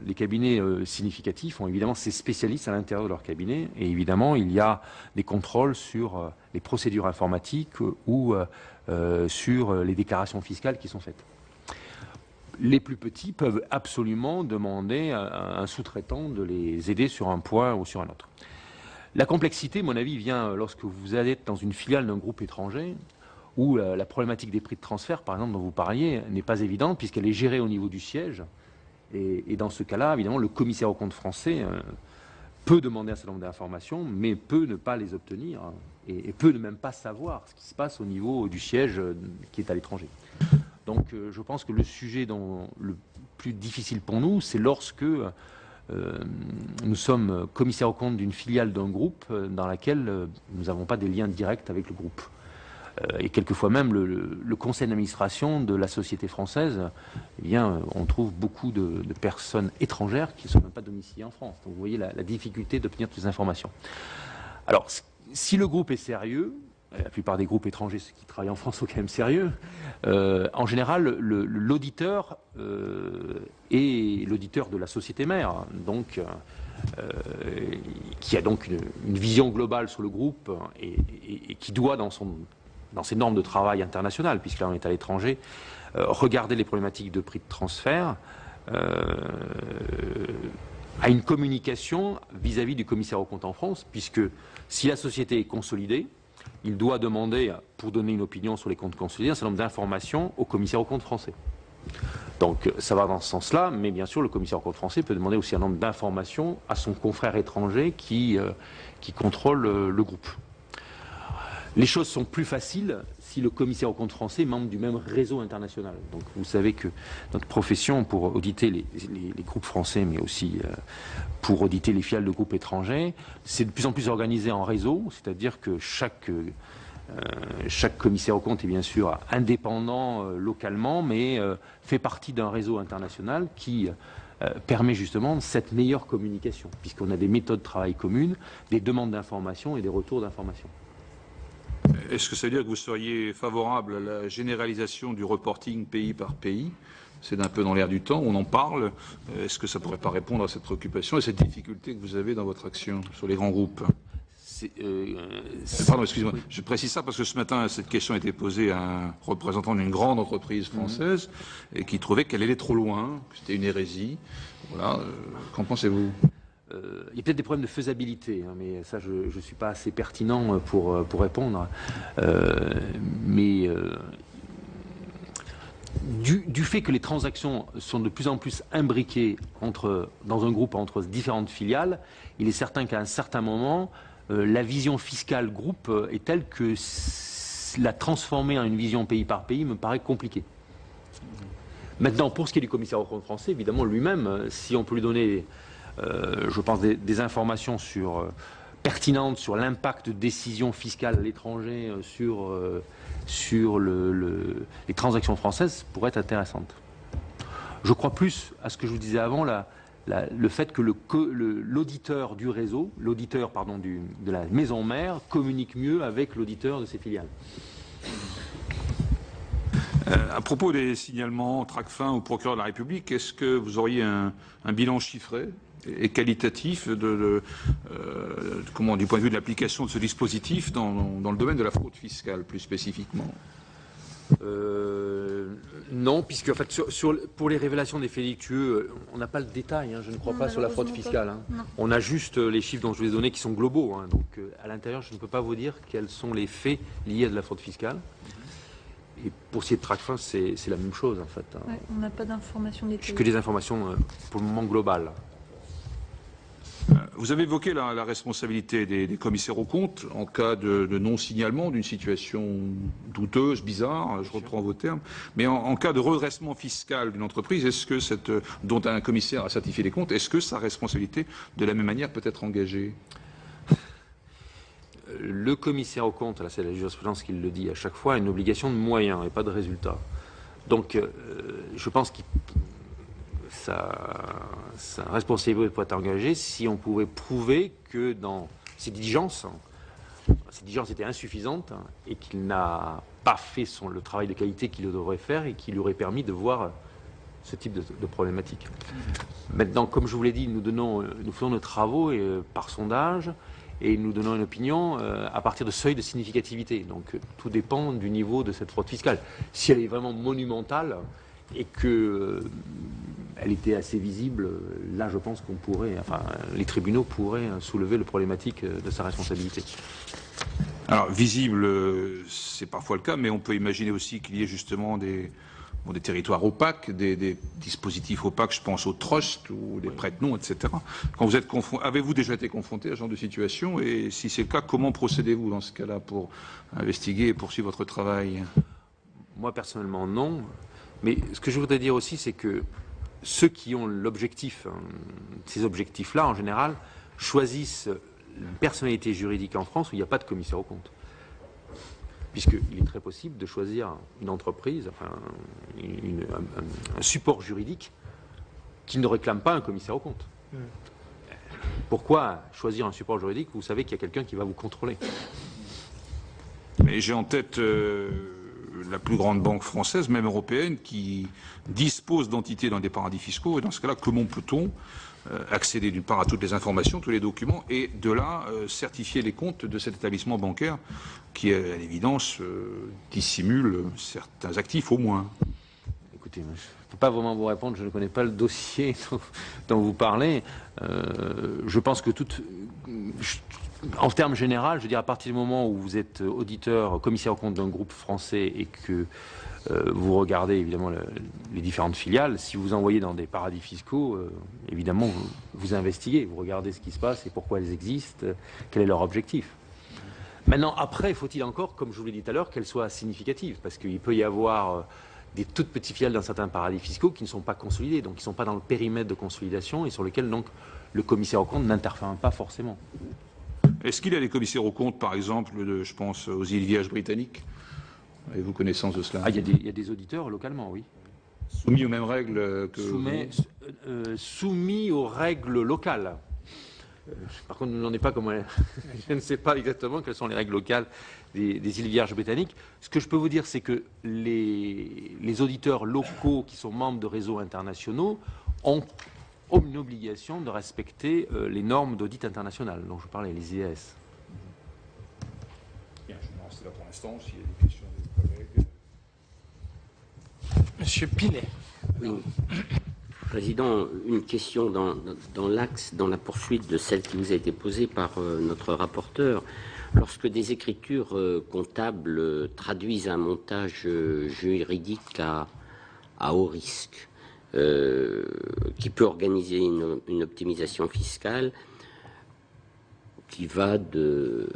les cabinets significatifs ont évidemment ces spécialistes à l'intérieur de leur cabinet, et évidemment il y a des contrôles sur les procédures informatiques ou sur les déclarations fiscales qui sont faites. Les plus petits peuvent absolument demander à un sous-traitant de les aider sur un point ou sur un autre. La complexité, à mon avis, vient lorsque vous allez être dans une filiale d'un groupe étranger où la problématique des prix de transfert, par exemple, dont vous parliez, n'est pas évidente puisqu'elle est gérée au niveau du siège. Et dans ce cas-là, évidemment, le commissaire aux comptes français peut demander un certain nombre d'informations, mais peut ne pas les obtenir et peut ne même pas savoir ce qui se passe au niveau du siège qui est à l'étranger. Donc je pense que le sujet le plus difficile pour nous, c'est lorsque nous sommes commissaires aux comptes d'une filiale d'un groupe dans laquelle nous n'avons pas des liens directs avec le groupe. Et quelquefois même le conseil d'administration de la société française, eh bien, on trouve beaucoup de personnes étrangères qui ne sont même pas domiciliées en France. Donc vous voyez la difficulté d'obtenir toutes les informations. Alors, si le groupe est sérieux, la plupart des groupes étrangers qui travaillent en France sont quand même sérieux, en général, l'auditeur est l'auditeur de la société mère, donc, qui a donc une vision globale sur le groupe et qui doit, dans ses normes de travail internationales, puisque là on est à l'étranger, regarder les problématiques de prix de transfert, à une communication vis-à-vis du commissaire aux comptes en France, puisque si la société est consolidée, il doit demander, pour donner une opinion sur les comptes consolidés, un certain nombre d'informations au commissaire aux comptes français. Donc ça va dans ce sens-là, mais bien sûr le commissaire aux comptes français peut demander aussi un nombre d'informations à son confrère étranger qui contrôle le groupe. Les choses sont plus faciles si le commissaire aux comptes français est membre du même réseau international. Donc vous savez que notre profession, pour auditer les groupes français, mais aussi pour auditer les filiales de groupes étrangers, c'est de plus en plus organisé en réseau, c'est-à-dire que chaque Chaque commissaire aux comptes est bien sûr indépendant localement, mais fait partie d'un réseau international qui permet justement cette meilleure communication, puisqu'on a des méthodes de travail communes, des demandes d'informations et des retours d'informations. Est-ce que ça veut dire que vous seriez favorable à la généralisation du reporting pays par pays? C'est un peu dans l'air du temps, on en parle. Est-ce que ça ne pourrait pas répondre à cette préoccupation et cette difficulté que vous avez dans votre action sur les grands groupes? Pardon, excusez-moi. Je précise ça parce que ce matin, cette question a été posée à un représentant d'une grande entreprise française et qui trouvait qu'elle allait trop loin, que c'était une hérésie. Voilà. Qu'en pensez-vous? Il y a peut-être des problèmes de faisabilité, hein, mais ça, je ne suis pas assez pertinent pour répondre. Du fait que les transactions sont de plus en plus imbriquées dans un groupe entre différentes filiales, il est certain qu'à un certain moment, la vision fiscale groupe est telle que la transformer en une vision pays par pays me paraît compliqué. Maintenant, pour ce qui est du commissaire aux comptes français, évidemment, lui-même, si on peut lui donner, je pense, des informations pertinentes sur l'impact de décisions fiscales à l'étranger sur les transactions françaises, pourrait être intéressante. Je crois plus à ce que je vous disais avant, le fait que l'auditeur du réseau, de la maison mère, communique mieux avec l'auditeur de ses filiales. À propos des signalements Tracfin au procureur de la République, est-ce que vous auriez un bilan chiffré et qualitatif du point de vue de l'application de ce dispositif dans le domaine de la fraude fiscale, plus spécifiquement? Non, puisque en fait, pour les révélations des faits délictueux, on n'a pas le détail, hein, je ne crois pas, sur la fraude fiscale. Hein. On a juste les chiffres dont je vous ai donnés qui sont globaux. Hein, donc à l'intérieur, je ne peux pas vous dire quels sont les faits liés à de la fraude fiscale. Et pour ce qui est de Tracfin, c'est la même chose en fait. Hein. Ouais, on n'a pas d'informations détaillées. Que des informations pour le moment globales. Vous avez évoqué la responsabilité des commissaires aux comptes en cas de non-signalement d'une situation douteuse, bizarre, je reprends vos termes, mais en cas de redressement fiscal d'une entreprise, est-ce que dont un commissaire a certifié les comptes, est-ce que sa responsabilité de la même manière peut être engagée? Le commissaire aux comptes, là c'est la jurisprudence qui le dit à chaque fois, a une obligation de moyens et pas de résultats. Donc je pense que sa responsabilité pourrait être engagée si on pouvait prouver que dans ses diligences étaient insuffisantes et qu'il n'a pas fait le travail de qualité qu'il devrait faire et qui lui aurait permis de voir ce type de problématique. Maintenant, comme je vous l'ai dit, nous faisons nos travaux par sondage et nous donnons une opinion à partir de seuils de significativité. Donc tout dépend du niveau de cette fraude fiscale. Si elle est vraiment monumentale et que elle était assez visible, là je pense les tribunaux pourraient soulever le problématique de sa responsabilité. Alors visible, c'est parfois le cas, mais on peut imaginer aussi qu'il y ait justement des territoires opaques, des dispositifs opaques, je pense aux trusts ou des prête-noms, etc. Quand vous êtes avez-vous déjà été confronté à ce genre de situation? Et si c'est le cas, comment procédez-vous dans ce cas-là pour investiguer et poursuivre votre travail? Moi personnellement non, mais ce que je voudrais dire aussi c'est que ceux qui ont ces objectifs-là en général, choisissent une personnalité juridique en France où il n'y a pas de commissaire aux comptes. Puisqu'il est très possible de choisir une entreprise, un support juridique qui ne réclame pas un commissaire aux comptes. Pourquoi choisir un support juridique où vous savez qu'il y a quelqu'un qui va vous contrôler? Mais j'ai en tête la plus grande banque française, même européenne, qui dispose d'entités dans des paradis fiscaux. Et dans ce cas-là, comment peut-on accéder d'une part à toutes les informations, tous les documents, et de là certifier les comptes de cet établissement bancaire qui, à l'évidence, dissimule certains actifs au moins? Écoutez, je ne peux pas vraiment vous répondre, je ne connais pas le dossier dont vous parlez. Je pense que en termes généraux, je veux dire, à partir du moment où vous êtes auditeur, commissaire aux comptes d'un groupe français et que vous regardez évidemment les différentes filiales, si vous envoyez dans des paradis fiscaux, évidemment vous investiguez, vous regardez ce qui se passe et pourquoi elles existent, quel est leur objectif. Maintenant, après, faut-il encore, comme je vous l'ai dit tout à l'heure, qu'elles soient significatives, parce qu'il peut y avoir des toutes petites filiales dans certains paradis fiscaux qui ne sont pas consolidées, donc qui ne sont pas dans le périmètre de consolidation et sur lesquelles donc le commissaire aux comptes n'intervient pas forcément. Est-ce qu'il y a des commissaires aux comptes, par exemple, je pense aux îles Vierges britanniques? Avez-vous connaissance de cela? Ah, il y a des auditeurs localement, oui. Soumis aux mêmes règles que Soumis aux règles locales. Par contre, je n'en ai pas comment. Je ne sais pas exactement quelles sont les règles locales des îles Vierges britanniques. Ce que je peux vous dire, c'est que les auditeurs locaux qui sont membres de réseaux internationaux ont une obligation de respecter les normes d'audit international dont je parlais, les IAS. Bien, je vais en rester là pour l'instant, s'il y a des questions des collègues. Monsieur Pilet. Oui. Président, une question dans l'axe, dans la poursuite de celle qui vous a été posée par notre rapporteur. Lorsque des écritures comptables traduisent un montage juridique à haut risque, qui peut organiser une optimisation fiscale qui va de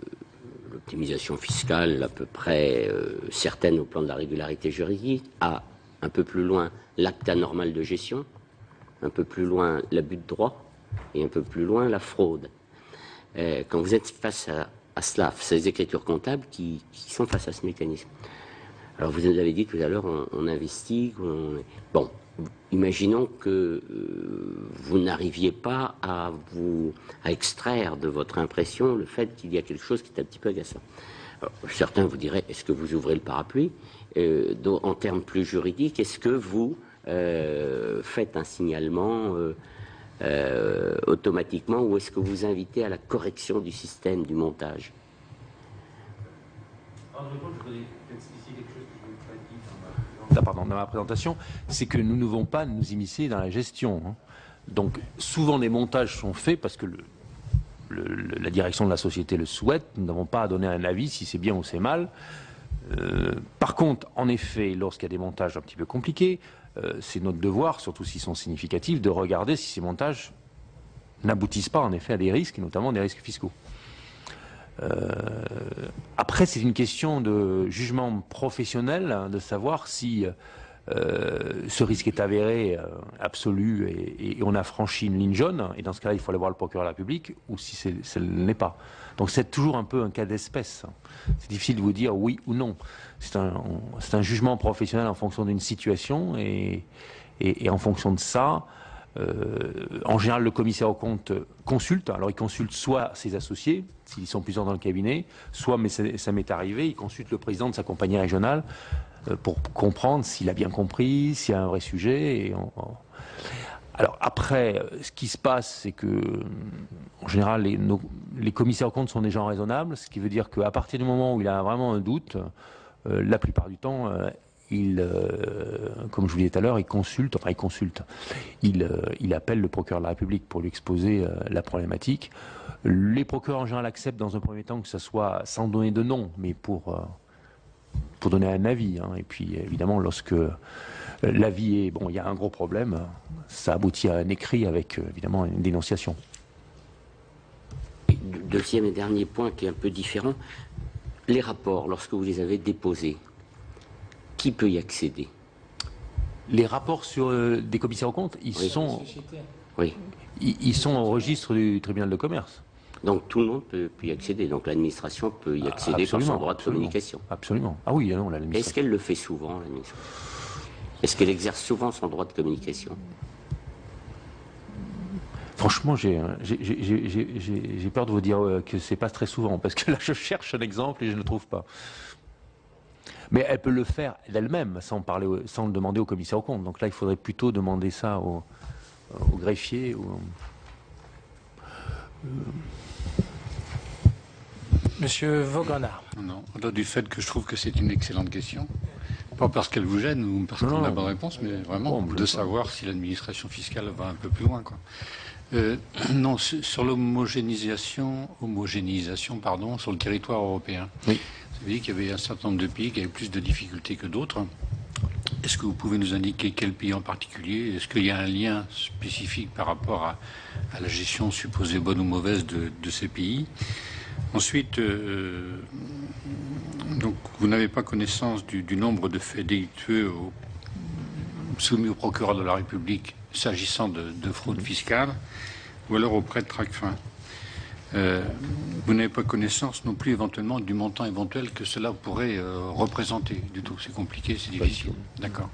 l'optimisation fiscale à peu près certaine au plan de la régularité juridique à un peu plus loin l'acte anormal de gestion, un peu plus loin l'abus de droit et un peu plus loin la fraude. Quand vous êtes face à cela, ces écritures comptables qui sont face à ce mécanisme. Alors vous nous avez dit tout à l'heure, on investigue. Bon, imaginons que vous n'arriviez pas à extraire de votre impression le fait qu'il y a quelque chose qui est un petit peu agaçant. Alors, certains vous diraient, est-ce que vous ouvrez le parapluie? En termes plus juridiques, est-ce que vous faites un signalement automatiquement ou est-ce que vous invitez à la correction du système, du montage? Dans ma présentation, c'est que nous ne devons pas nous immiscer dans la gestion. Donc souvent des montages sont faits parce que la direction de la société le souhaite. Nous n'avons pas à donner un avis si c'est bien ou c'est mal. Par contre, en effet, lorsqu'il y a des montages un petit peu compliqués, c'est notre devoir, surtout s'ils sont significatifs, de regarder si ces montages n'aboutissent pas en effet à des risques, et notamment des risques fiscaux. Après, c'est une question de jugement professionnel, de savoir si ce risque est avéré, absolu, et on a franchi une ligne jaune, et dans ce cas-là, il faut aller voir le procureur de la République, ou si ce n'est pas. Donc c'est toujours un peu un cas d'espèce. C'est difficile de vous dire oui ou non. C'est un jugement professionnel en fonction d'une situation, et en fonction de ça, en général, le commissaire aux comptes consulte. Alors, il consulte soit ses associés, s'ils sont plusieurs dans le cabinet, soit, mais ça m'est arrivé, il consulte le président de sa compagnie régionale pour comprendre s'il a bien compris, s'il y a un vrai sujet. Alors, après, ce qui se passe, c'est que, en général, les commissaires aux comptes sont des gens raisonnables, ce qui veut dire qu'à partir du moment où il a vraiment un doute, la plupart du temps, comme je vous disais tout à l'heure, il appelle le procureur de la République pour lui exposer la problématique. Les procureurs en général acceptent dans un premier temps que ce soit sans donner de nom, mais pour donner un avis. Et puis évidemment, lorsque l'avis est bon, il y a un gros problème, ça aboutit à un écrit avec évidemment une dénonciation. Deuxième et dernier point qui est un peu différent, les rapports, lorsque vous les avez déposés, qui peut y accéder? Les rapports sur des commissaires aux comptes, ils sont au registre du tribunal de commerce. Donc tout le monde peut y accéder. Donc l'administration peut y accéder par son droit de communication. Absolument. Ah oui, non, l'administration. Est-ce qu'elle le fait souvent, l'administration? Est-ce qu'elle exerce souvent son droit de communication? Franchement, j'ai peur de vous dire que c'est pas très souvent, parce que là, je cherche un exemple et je ne le trouve pas. Mais elle peut le faire d'elle-même, sans le demander au commissaire aux comptes. Donc là, il faudrait plutôt demander ça au greffier. Monsieur Vaugrenard. Non, au-delà du fait que je trouve que c'est une excellente question, pas parce qu'elle vous gêne ou parce qu'on a la bonne réponse, mais vraiment de savoir si l'administration fiscale va un peu plus loin, quoi. Non, sur l'homogénéisation, sur le territoire européen. Oui. Vous avez dit qu'il y avait un certain nombre de pays qui avaient plus de difficultés que d'autres. Est-ce que vous pouvez nous indiquer quel pays en particulier? Est-ce qu'il y a un lien spécifique par rapport à la gestion supposée bonne ou mauvaise de ces pays? Ensuite, donc, vous n'avez pas connaissance du nombre de faits délictueux soumis au procureur de la République s'agissant de fraude fiscale ou alors auprès de Tracfin. Vous n'avez pas connaissance non plus éventuellement du montant éventuel que cela pourrait représenter du tout. C'est compliqué, c'est difficile. D'accord.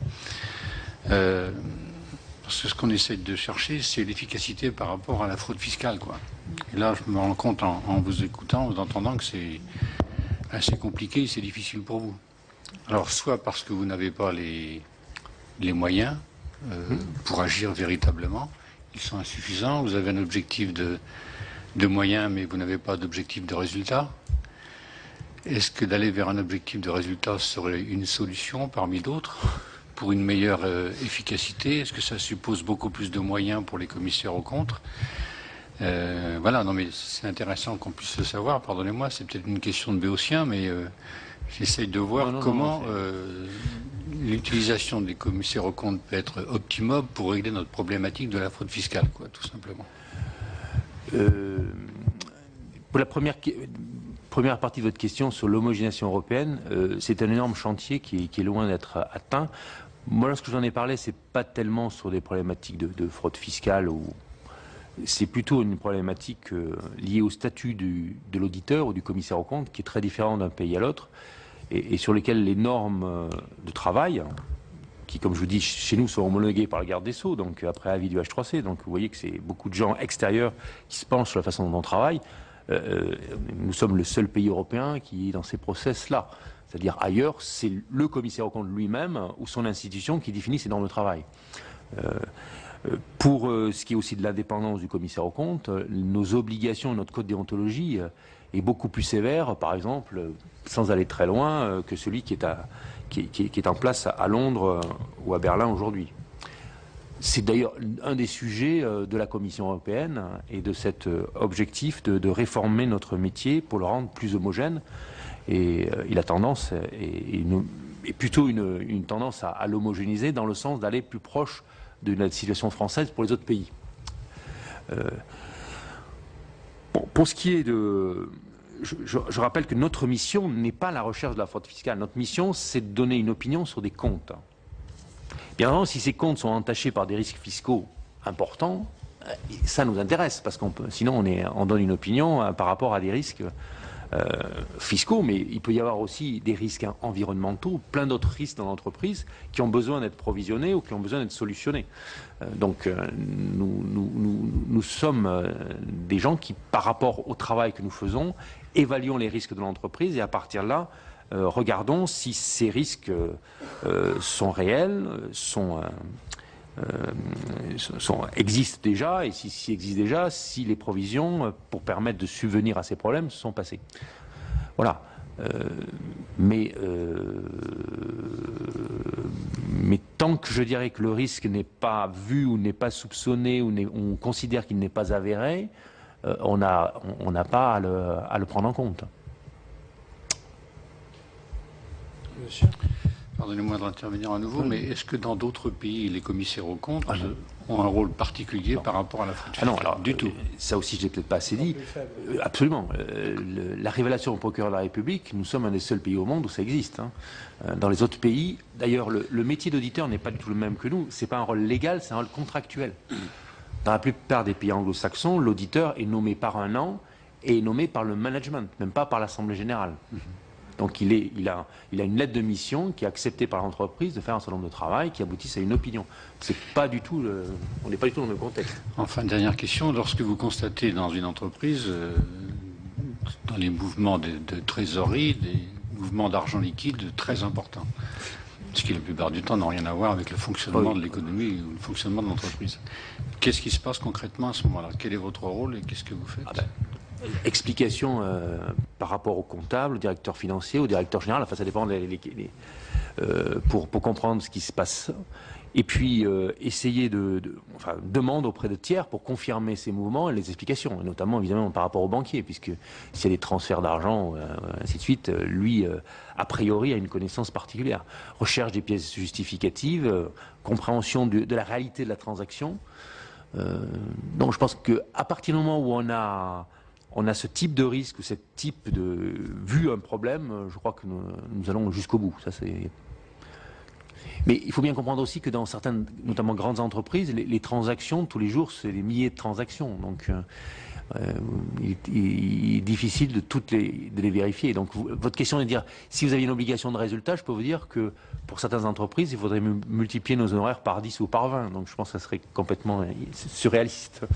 Parce que ce qu'on essaie de chercher, c'est l'efficacité par rapport à la fraude fiscale, quoi. Et là, je me rends compte en vous écoutant, en vous entendant que c'est assez compliqué et c'est difficile pour vous. Alors, soit parce que vous n'avez pas les moyens pour agir véritablement, ils sont insuffisants, vous avez un objectif de moyens, mais vous n'avez pas d'objectif de résultat. Est-ce que d'aller vers un objectif de résultat serait une solution parmi d'autres pour une meilleure efficacité? Est-ce que ça suppose beaucoup plus de moyens pour les commissaires aux comptes? Voilà, non mais c'est intéressant qu'on puisse le savoir, pardonnez-moi, c'est peut-être une question de béotien, mais j'essaye de voir comment l'utilisation des commissaires aux comptes peut être optimum pour régler notre problématique de la fraude fiscale, quoi, tout simplement. Pour la première partie de votre question sur l'homogénéisation européenne, c'est un énorme chantier qui est loin d'être atteint. Moi, lorsque j'en ai parlé, c'est pas tellement sur des problématiques de fraude fiscale, ou c'est plutôt une problématique liée au statut de l'auditeur ou du commissaire aux comptes, qui est très différent d'un pays à l'autre, et sur lesquelles les normes de travail, qui, comme je vous dis, chez nous sont homologuées par le garde des Sceaux, donc après avis du H3C, donc vous voyez que c'est beaucoup de gens extérieurs qui se penchent sur la façon dont on travaille. Nous sommes le seul pays européen qui est dans ces process-là. C'est-à-dire ailleurs, c'est le commissaire aux comptes lui-même ou son institution qui définit ses normes de travail. Pour ce qui est aussi de l'indépendance du commissaire aux comptes, nos obligations et notre code déontologie est beaucoup plus sévère, par exemple, sans aller très loin, que celui qui est en place à Londres ou à Berlin aujourd'hui. C'est d'ailleurs un des sujets de la Commission européenne et de cet objectif de réformer notre métier pour le rendre plus homogène. Et il a tendance, et plutôt une tendance à l'homogénéiser dans le sens d'aller plus proche de la situation française pour les autres pays. Pour ce qui est de... Je rappelle que notre mission n'est pas la recherche de la fraude fiscale. Notre mission, c'est de donner une opinion sur des comptes. Bien évidemment, si ces comptes sont entachés par des risques fiscaux importants, ça nous intéresse, parce sinon on donne une opinion par rapport à des risques fiscaux, mais il peut y avoir aussi des risques environnementaux, plein d'autres risques dans l'entreprise qui ont besoin d'être provisionnés ou qui ont besoin d'être solutionnés. Donc nous sommes des gens qui, par rapport au travail que nous faisons, évaluons les risques de l'entreprise et à partir de là, regardons si ces risques sont réels, existent déjà, et s'ils existent déjà, si les provisions pour permettre de subvenir à ces problèmes sont passées. Voilà. Mais tant que je dirais que le risque n'est pas vu ou n'est pas soupçonné ou on considère qu'il n'est pas avéré, on n'a pas à le prendre en compte. Monsieur. Pardonnez-moi d'intervenir à nouveau, mais est-ce que dans d'autres pays, les commissaires aux comptes ont un rôle particulier par rapport à la fraude fiscale? Non, alors, du tout. Ça aussi, je n'ai peut-être pas assez dit. Absolument. La révélation au procureur de la République, nous sommes un des seuls pays au monde où ça existe. Dans les autres pays, d'ailleurs, le métier d'auditeur n'est pas du tout le même que nous. Ce n'est pas un rôle légal, c'est un rôle contractuel. Dans la plupart des pays anglo-saxons, l'auditeur est nommé par un an et est nommé par le management, même pas par l'Assemblée générale. Donc il a une lettre de mission qui est acceptée par l'entreprise de faire un certain nombre de travail qui aboutissent à une opinion. C'est pas du tout on n'est pas du tout dans le même contexte. Enfin, dernière question, lorsque vous constatez dans une entreprise, dans les mouvements de trésorerie, des mouvements d'argent liquide très importants, ce qui la plupart du temps n'a rien à voir avec le fonctionnement de l'économie ou le fonctionnement de l'entreprise. Qu'est-ce qui se passe concrètement à ce moment-là? Quel est votre rôle et qu'est-ce que vous faites? Explication par rapport au comptable, au directeur financier, au directeur général, enfin ça dépend pour comprendre ce qui se passe. Et puis essayer demande auprès de tiers pour confirmer ces mouvements et les explications, et notamment évidemment par rapport au banquier, puisque s'il y a des transferts d'argent, ainsi de suite, lui, a priori, a une connaissance particulière. Recherche des pièces justificatives, compréhension de la réalité de la transaction. Donc je pense qu'à partir du moment où on a ce type de risque ou ce type de vu un problème, je crois que nous allons jusqu'au bout. Ça, c'est... Mais il faut bien comprendre aussi que dans certaines, notamment grandes entreprises, les transactions, tous les jours, c'est des milliers de transactions. Donc il est difficile de les vérifier. Donc votre question est de dire, si vous aviez une obligation de résultat, je peux vous dire que pour certaines entreprises, il faudrait multiplier nos honoraires par 10 ou par 20. Donc je pense que ça serait complètement surréaliste.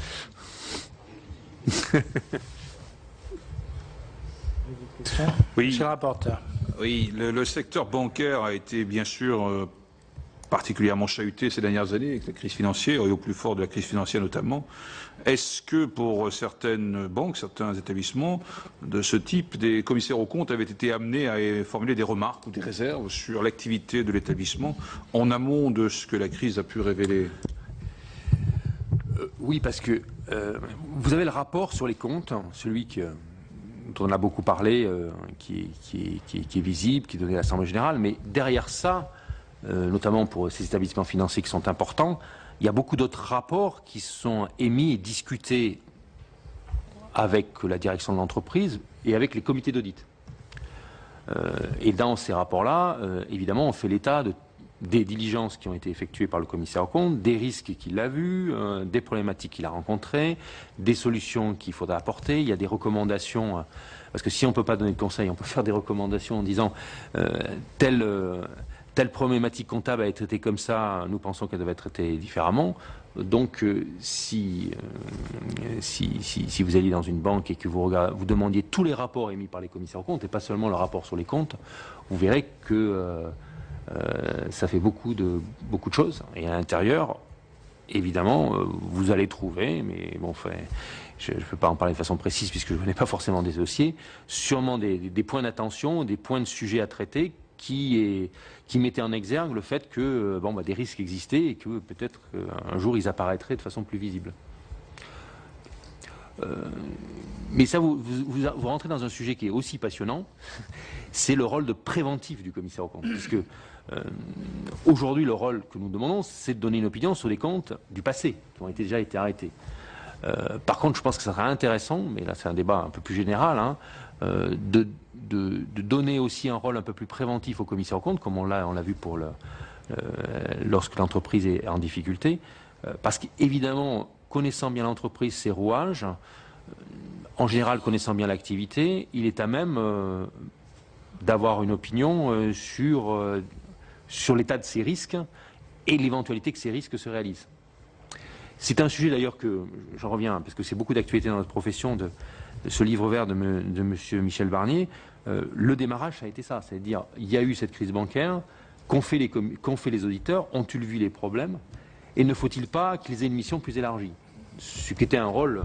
Oui. Monsieur le rapporteur. Oui, le secteur bancaire a été bien sûr particulièrement chahuté ces dernières années avec la crise financière et au plus fort de la crise financière notamment. Est-ce que pour certaines banques, certains établissements de ce type, des commissaires aux comptes avaient été amenés à formuler des remarques ou des réserves sur l'activité de l'établissement en amont de ce que la crise a pu révéler? Oui, parce que vous avez le rapport sur les comptes, celui dont on a beaucoup parlé, qui est visible, qui est donné à l'Assemblée générale, mais derrière ça, notamment pour ces établissements financiers qui sont importants, il y a beaucoup d'autres rapports qui sont émis et discutés avec la direction de l'entreprise et avec les comités d'audit. Et dans ces rapports-là, évidemment, on fait l'état des diligences qui ont été effectuées par le commissaire aux comptes, des risques qu'il a vus, des problématiques qu'il a rencontrées, des solutions qu'il faudra apporter. Il y a des recommandations, parce que si on ne peut pas donner de conseils, on peut faire des recommandations en disant telle problématique comptable a été traitée comme ça, nous pensons qu'elle devait être traitée différemment. Donc, si vous alliez dans une banque et que vous demandiez tous les rapports émis par les commissaires aux comptes, et pas seulement le rapport sur les comptes, vous verrez que ça fait beaucoup de choses. Et à l'intérieur, évidemment, vous allez trouver, mais bon, je ne peux pas en parler de façon précise puisque je ne connais pas forcément des dossiers, sûrement des points d'attention, des points de sujet à traiter qui mettaient en exergue le fait que des risques existaient et que peut-être un jour ils apparaîtraient de façon plus visible. Mais ça, vous rentrez dans un sujet qui est aussi passionnant, c'est le rôle de préventif du commissaire aux comptes. Puisque aujourd'hui, le rôle que nous demandons, c'est de donner une opinion sur les comptes du passé, qui ont déjà été arrêtés. Par contre, je pense que ça serait intéressant, mais là c'est un débat un peu plus général, de donner aussi un rôle un peu plus préventif au commissaire aux comptes, comme on l'a vu pour lorsque l'entreprise est en difficulté. Parce qu'évidemment, connaissant bien l'entreprise, ses rouages, en général connaissant bien l'activité, il est à même d'avoir une opinion sur l'état de ces risques et l'éventualité que ces risques se réalisent. C'est un sujet d'ailleurs que, j'en reviens, parce que c'est beaucoup d'actualité dans notre profession, de ce livre vert de M. Michel Barnier. Le démarrage, ça a été ça, c'est-à-dire il y a eu cette crise bancaire, qu'ont fait les auditeurs, ont-ils vu les problèmes, et ne faut-il pas qu'ils aient une mission plus élargie? Ce qui était un rôle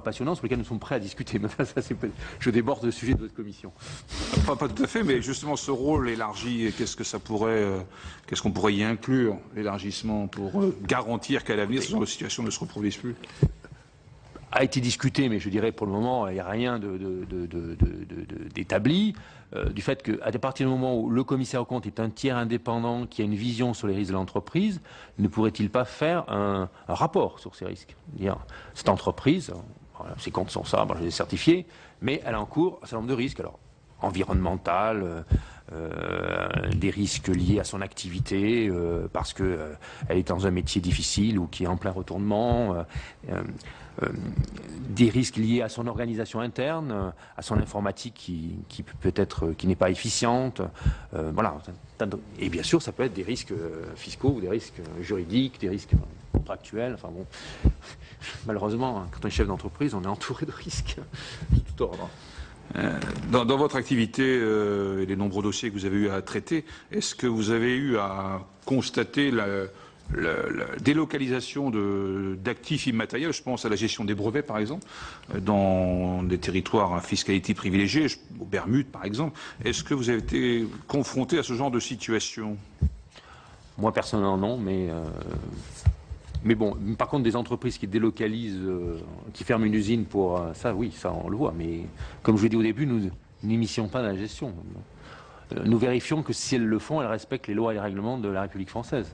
passionnant sur lequel nous sommes prêts à discuter. Mais ça, je déborde le sujet de votre commission. Pas tout à fait, mais justement ce rôle élargi, qu'est-ce qu'on pourrait y inclure, l'élargissement, pour garantir qu'à l'avenir, ce genre de situation ne se reproduise plus? A été discuté, mais je dirais pour le moment, il n'y a rien d'établi. Du fait qu'à partir du moment où le commissaire aux comptes est un tiers indépendant qui a une vision sur les risques de l'entreprise, ne pourrait-il pas faire un rapport sur ces risques? Dire, cette entreprise, voilà, ses comptes sont ça, je les ai certifiés, mais elle encourt un certain nombre de risques. Alors, environnemental, des risques liés à son activité, parce qu'elle est dans un métier difficile ou qui est en plein retournement, des risques liés à son organisation interne, à son informatique qui n'est pas efficiente, voilà. Et bien sûr, ça peut être des risques fiscaux ou des risques juridiques, des risques contractuels. Enfin bon, malheureusement, quand on est chef d'entreprise, on est entouré de risques de tout ordre. Dans votre activité et les nombreux dossiers que vous avez eu à traiter, est-ce que vous avez eu à constater la délocalisation d'actifs immatériels, je pense à la gestion des brevets par exemple, dans des territoires à fiscalité privilégiée, aux Bermudes par exemple? Est-ce que vous avez été confronté à ce genre de situation? Moi personnellement non, mais bon, par contre des entreprises qui délocalisent, qui ferment une usine pour ça, oui, ça on le voit, mais comme je l'ai dit au début, nous n'immiscions pas dans la gestion. Nous vérifions que si elles le font, elles respectent les lois et les règlements de la République française.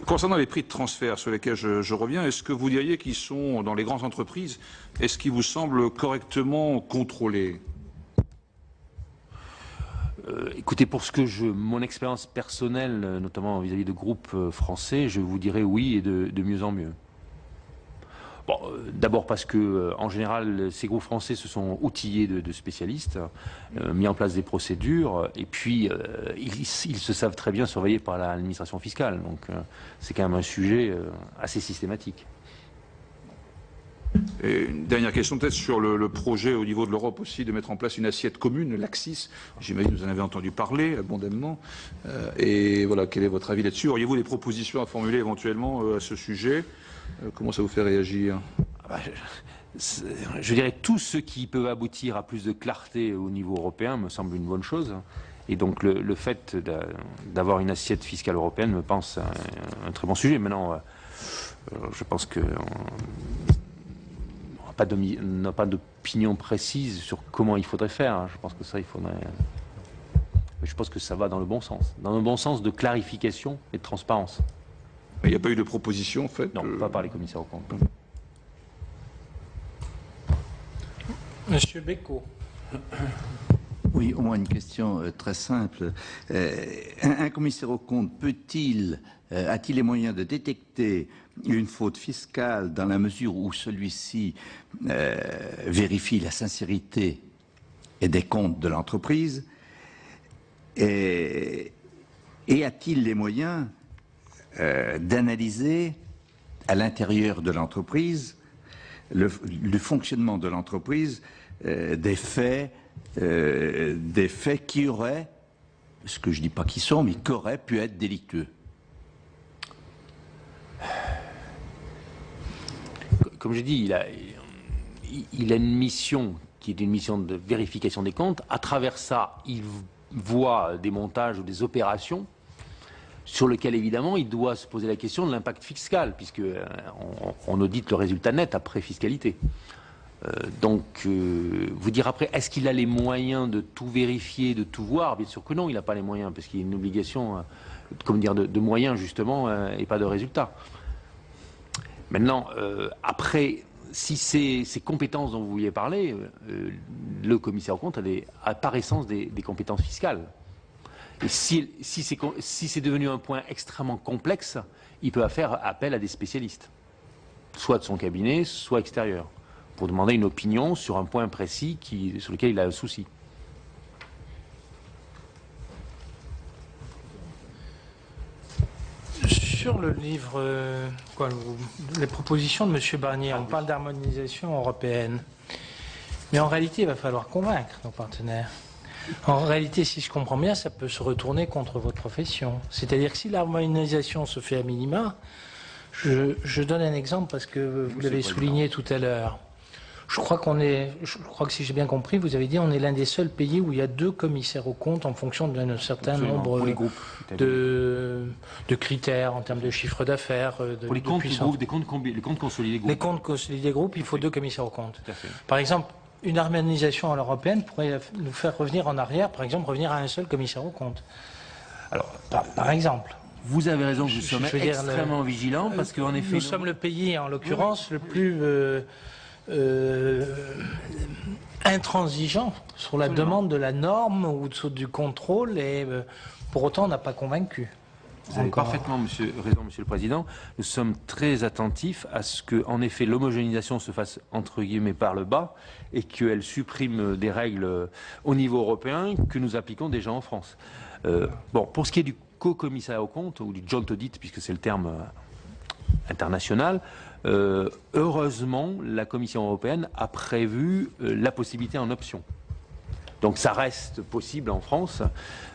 Concernant les prix de transfert sur lesquels je reviens, est-ce que vous diriez qu'ils sont, dans les grandes entreprises, est-ce qu'ils vous semblent correctement contrôlés? Écoutez, pour mon expérience personnelle, notamment vis-à-vis de groupes français, je vous dirais oui et de mieux en mieux. Bon, d'abord parce que, en général, ces groupes français se sont outillés de spécialistes, mis en place des procédures, et puis ils se savent très bien surveillés par l'administration fiscale. Donc, c'est quand même un sujet assez systématique. Et une dernière question peut-être sur le projet au niveau de l'Europe aussi de mettre en place une assiette commune, l'AXIS. J'imagine que vous en avez entendu parler abondamment. Et voilà, quel est votre avis là-dessus? Auriez-vous des propositions à formuler éventuellement à ce sujet? Comment ça vous fait réagir? Je dirais tout ce qui peut aboutir à plus de clarté au niveau européen me semble une bonne chose. Et donc le fait d'avoir une assiette fiscale européenne me pense un très bon sujet. Maintenant, je pense que n'a pas d'opinion précise sur comment il faudrait faire. Je pense que ça, je pense que ça va dans le bon sens de clarification et de transparence. Il n'y a pas eu de proposition, en fait? Non, pas par les commissaires aux comptes. Monsieur Becot. Oui, au moins une question très simple. Un commissaire aux comptes a-t-il les moyens de détecter une faute fiscale dans la mesure où celui-ci vérifie la sincérité des comptes de l'entreprise et a-t-il les moyens d'analyser à l'intérieur de l'entreprise le fonctionnement de l'entreprise des faits qui auraient, ce que je dis pas qui sont, mais qui auraient pu être délictueux? Comme j'ai dit, il a une mission qui est une mission de vérification des comptes. À travers ça, il voit des montages ou des opérations sur lesquelles, évidemment, il doit se poser la question de l'impact fiscal, puisqu'on audite le résultat net après fiscalité. Vous dire après, est-ce qu'il a les moyens de tout vérifier, de tout voir? Bien sûr que non, il n'a pas les moyens, parce qu'il y a une obligation de moyens, justement, et pas de résultats. Maintenant, après, si ces compétences dont vous vouliez parler, le commissaire aux comptes a par essence des compétences fiscales. Et si c'est devenu un point extrêmement complexe, il peut faire appel à des spécialistes, soit de son cabinet, soit extérieur, pour demander une opinion sur un point précis sur lequel il a un souci. Sur le livre, les propositions de M. Barnier, on parle d'harmonisation européenne. Mais en réalité, il va falloir convaincre nos partenaires. En réalité, si je comprends bien, ça peut se retourner contre votre profession. C'est-à-dire que si l'harmonisation se fait à minima, je donne un exemple parce que vous l'avez souligné tout à l'heure. Je crois que si j'ai bien compris, vous avez dit on est l'un des seuls pays où il y a 2 commissaires aux comptes en fonction d'un certain nombre de critères en termes de chiffre d'affaires. Pour les comptes groupes, les comptes consolidés groupes. Les comptes consolidés groupes, il faut 2 commissaires aux comptes. Par exemple, une harmonisation à l'européenne pourrait nous faire revenir en arrière, par exemple, revenir à un seul commissaire aux comptes. Alors, par exemple. Vous avez raison, nous sommes extrêmement vigilants parce qu'en effet... Nous sommes le pays, en l'occurrence, le plus intransigeant sur la demande de la norme ou du contrôle et pour autant on n'a pas convaincu. Vous avez parfaitement raison, Monsieur le Président. Nous sommes très attentifs à ce que, en effet, l'homogénéisation se fasse entre guillemets par le bas et qu'elle supprime des règles au niveau européen que nous appliquons déjà en France. Pour ce qui est du co-commissariat aux comptes ou du joint audit, puisque c'est le terme international, heureusement, la Commission européenne a prévu la possibilité en option. Donc ça reste possible en France.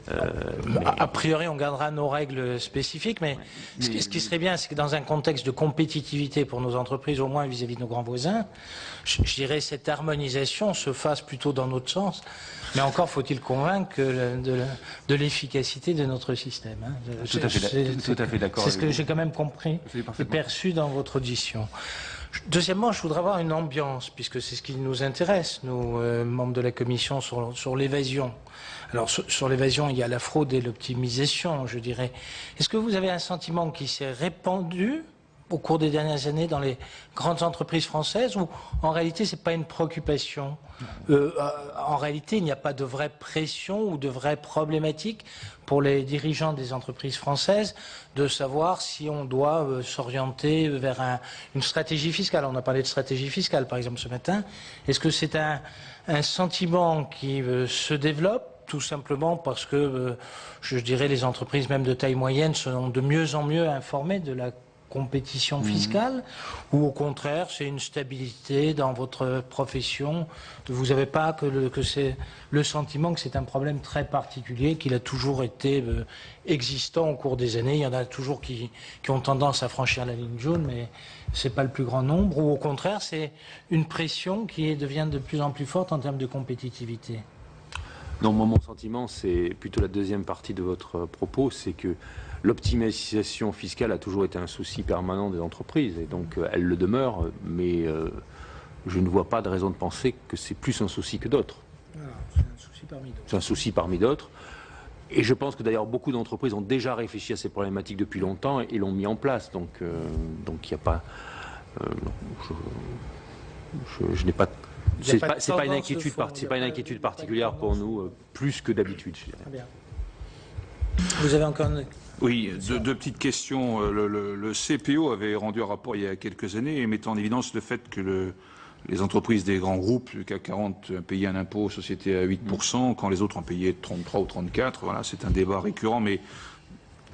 A priori, on gardera nos règles spécifiques, mais ce qui serait bien, c'est que dans un contexte de compétitivité pour nos entreprises, au moins vis-à-vis de nos grands voisins, je dirais cette harmonisation se fasse plutôt dans notre sens. Mais encore faut-il convaincre de l'efficacité de notre système. Hein. Tout à fait d'accord. C'est ce que j'ai quand même compris et perçu dans votre audition. Deuxièmement, je voudrais avoir une ambiance, puisque c'est ce qui nous intéresse, nous, membres de la Commission, sur l'évasion. Alors, sur l'évasion, il y a la fraude et l'optimisation, je dirais. Est-ce que vous avez un sentiment qui s'est répandu au cours des dernières années dans les grandes entreprises françaises, ou en réalité c'est pas une préoccupation? En réalité, il n'y a pas de vraie pression ou de vraie problématique pour les dirigeants des entreprises françaises de savoir si on doit s'orienter vers une stratégie fiscale. On a parlé de stratégie fiscale par exemple ce matin. Est-ce que c'est un sentiment qui se développe tout simplement parce que, je dirais, les entreprises même de taille moyenne sont de mieux en mieux informées de la compétition fiscale, ou au contraire c'est une stabilité dans votre profession? Vous n'avez pas que c'est le sentiment que c'est un problème très particulier, qu'il a toujours été existant au cours des années? Il y en a toujours qui ont tendance à franchir la ligne jaune, mais c'est pas le plus grand nombre, ou au contraire c'est une pression qui devient de plus en plus forte en termes de compétitivité? Non, moi, mon sentiment, c'est plutôt la deuxième partie de votre propos, c'est que l'optimisation fiscale a toujours été un souci permanent des entreprises, et donc elle le demeure, mais je ne vois pas de raison de penser que c'est plus un souci que d'autres. C'est un souci parmi d'autres. C'est un souci parmi d'autres, et je pense que d'ailleurs beaucoup d'entreprises ont déjà réfléchi à ces problématiques depuis longtemps et l'ont mis en place, donc il n'y a pas... je n'ai pas... C'est pas une inquiétude particulière pour nous, plus que d'habitude, je dirais. Très bien. Vous avez encore une... Oui, deux petites questions. Le CPO avait rendu un rapport il y a quelques années mettant en évidence le fait que les entreprises des grands groupes, le CAC 40, payaient un impôt aux sociétés à 8%, quand les autres en payaient 33 ou 34. Voilà, c'est un débat récurrent, mais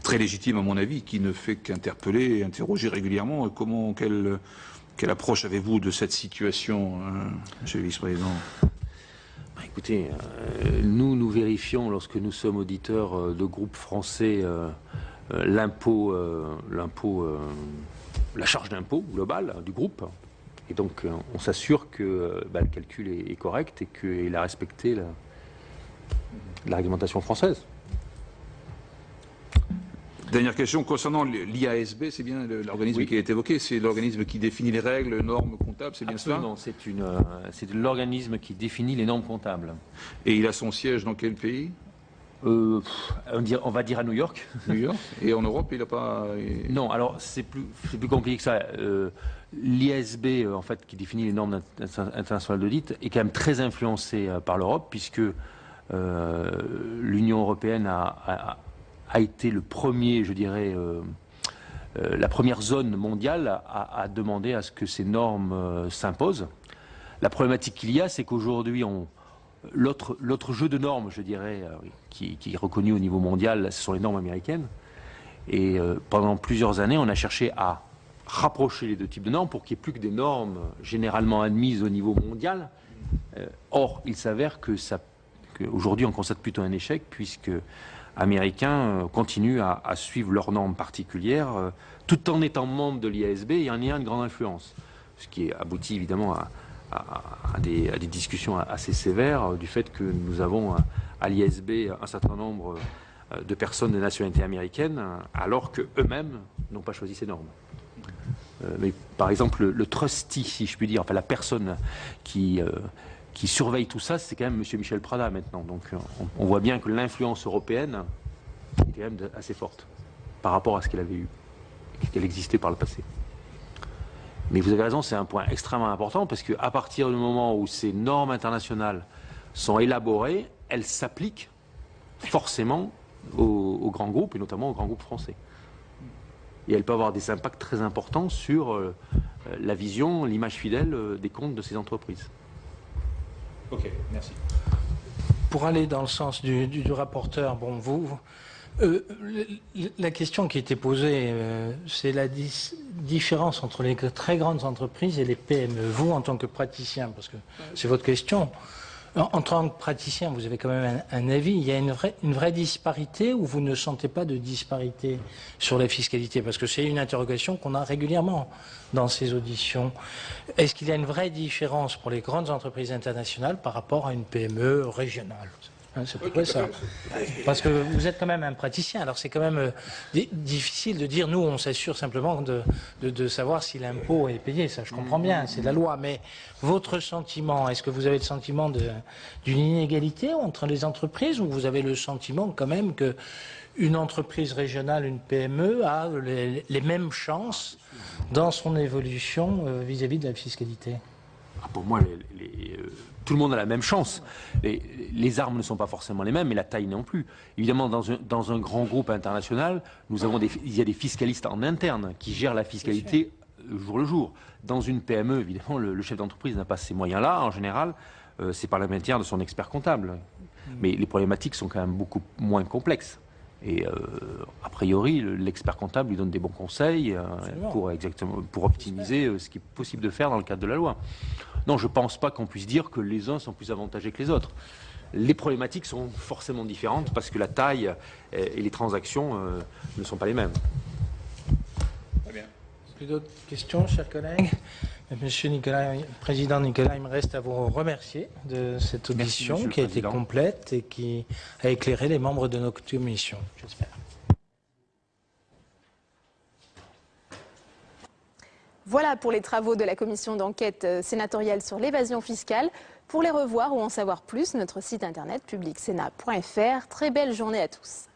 très légitime à mon avis, qui ne fait qu'interpeller et interroger régulièrement. Quelle approche avez-vous de cette situation, monsieur le vice-président? Écoutez, nous vérifions, lorsque nous sommes auditeurs de groupes français, la charge d'impôt globale du groupe. Et donc, on s'assure que le calcul est correct et qu'il a respecté la réglementation française. Dernière question concernant l'IASB, c'est bien l'organisme qui a été évoqué, c'est l'organisme qui définit les règles, normes comptables, c'est bien cela? Non, c'est l'organisme qui définit les normes comptables. Et il a son siège dans quel pays? On va dire à New York. New York. Et en Europe, il n'a pas... Non, alors c'est plus compliqué que ça. L'IASB, en fait, qui définit les normes internationales d'audit, est quand même très influencé par l'Europe, puisque l'Union européenne a été le premier, je dirais, la première zone mondiale à demander à ce que ces normes s'imposent. La problématique qu'il y a, c'est qu'aujourd'hui, l'autre jeu de normes, je dirais, qui est reconnu au niveau mondial, ce sont les normes américaines. Et pendant plusieurs années, on a cherché à rapprocher les deux types de normes pour qu'il n'y ait plus que des normes généralement admises au niveau mondial. Or, il s'avère qu'aujourd'hui, on constate plutôt un échec, puisque américains continuent à suivre leurs normes particulières, tout en étant membres de l'IASB et en ayant une grande influence. Ce qui aboutit évidemment à des discussions assez sévères du fait que nous avons à l'IASB un certain nombre de personnes de nationalité américaine, alors qu'eux-mêmes n'ont pas choisi ces normes. Mais par exemple, le trustee, si je puis dire, enfin la personne qui surveille tout ça, c'est quand même M. Michel Prada maintenant. Donc on voit bien que l'influence européenne est quand même assez forte par rapport à ce qu'elle avait eu, qu'elle existait par le passé. Mais vous avez raison, c'est un point extrêmement important, parce qu'à partir du moment où ces normes internationales sont élaborées, elles s'appliquent forcément aux grands groupes, et notamment aux grands groupes français. Et elles peuvent avoir des impacts très importants sur la vision, l'image fidèle des comptes de ces entreprises. Ok, merci. Pour aller dans le sens du rapporteur, bon, la question qui était posée, c'est la différence entre les très grandes entreprises et les PME. Vous, en tant que praticien, parce que c'est votre question, en tant que praticien, vous avez quand même un avis. Il y a une vraie disparité, ou vous ne sentez pas de disparité sur la fiscalité? Parce que c'est une interrogation qu'on a régulièrement dans ces auditions. Est-ce qu'il y a une vraie différence pour les grandes entreprises internationales par rapport à une PME régionale? Hein, c'est à peu près ça. Parce que vous êtes quand même un praticien, alors c'est quand même difficile de dire, nous on s'assure simplement de savoir si l'impôt est payé, ça je comprends bien, c'est la loi, mais votre sentiment, est-ce que vous avez le sentiment d'une inégalité entre les entreprises, ou vous avez le sentiment quand même que une entreprise régionale, une PME, a les mêmes chances dans son évolution vis-à-vis de la fiscalité? Pour moi, tout le monde a la même chance. Les armes ne sont pas forcément les mêmes, mais la taille non plus. Évidemment, dans un grand groupe international, il y a des fiscalistes en interne qui gèrent la fiscalité jour le jour. Dans une PME, évidemment, le chef d'entreprise n'a pas ces moyens-là. En général, c'est par l'intermédiaire de son expert comptable. Mais les problématiques sont quand même beaucoup moins complexes. Et a priori, l'expert comptable lui donne des bons conseils pour optimiser ce qui est possible de faire dans le cadre de la loi. Non, je ne pense pas qu'on puisse dire que les uns sont plus avantagés que les autres. Les problématiques sont forcément différentes parce que la taille et les transactions ne sont pas les mêmes. Très bien. Plus d'autres questions, chers collègues? Monsieur Président Nicolas, il me reste à vous remercier de cette audition qui a été complète et qui a éclairé les membres de notre commission, j'espère. Voilà pour les travaux de la commission d'enquête sénatoriale sur l'évasion fiscale. Pour les revoir ou en savoir plus, notre site internet publicsénat.fr. Très belle journée à tous.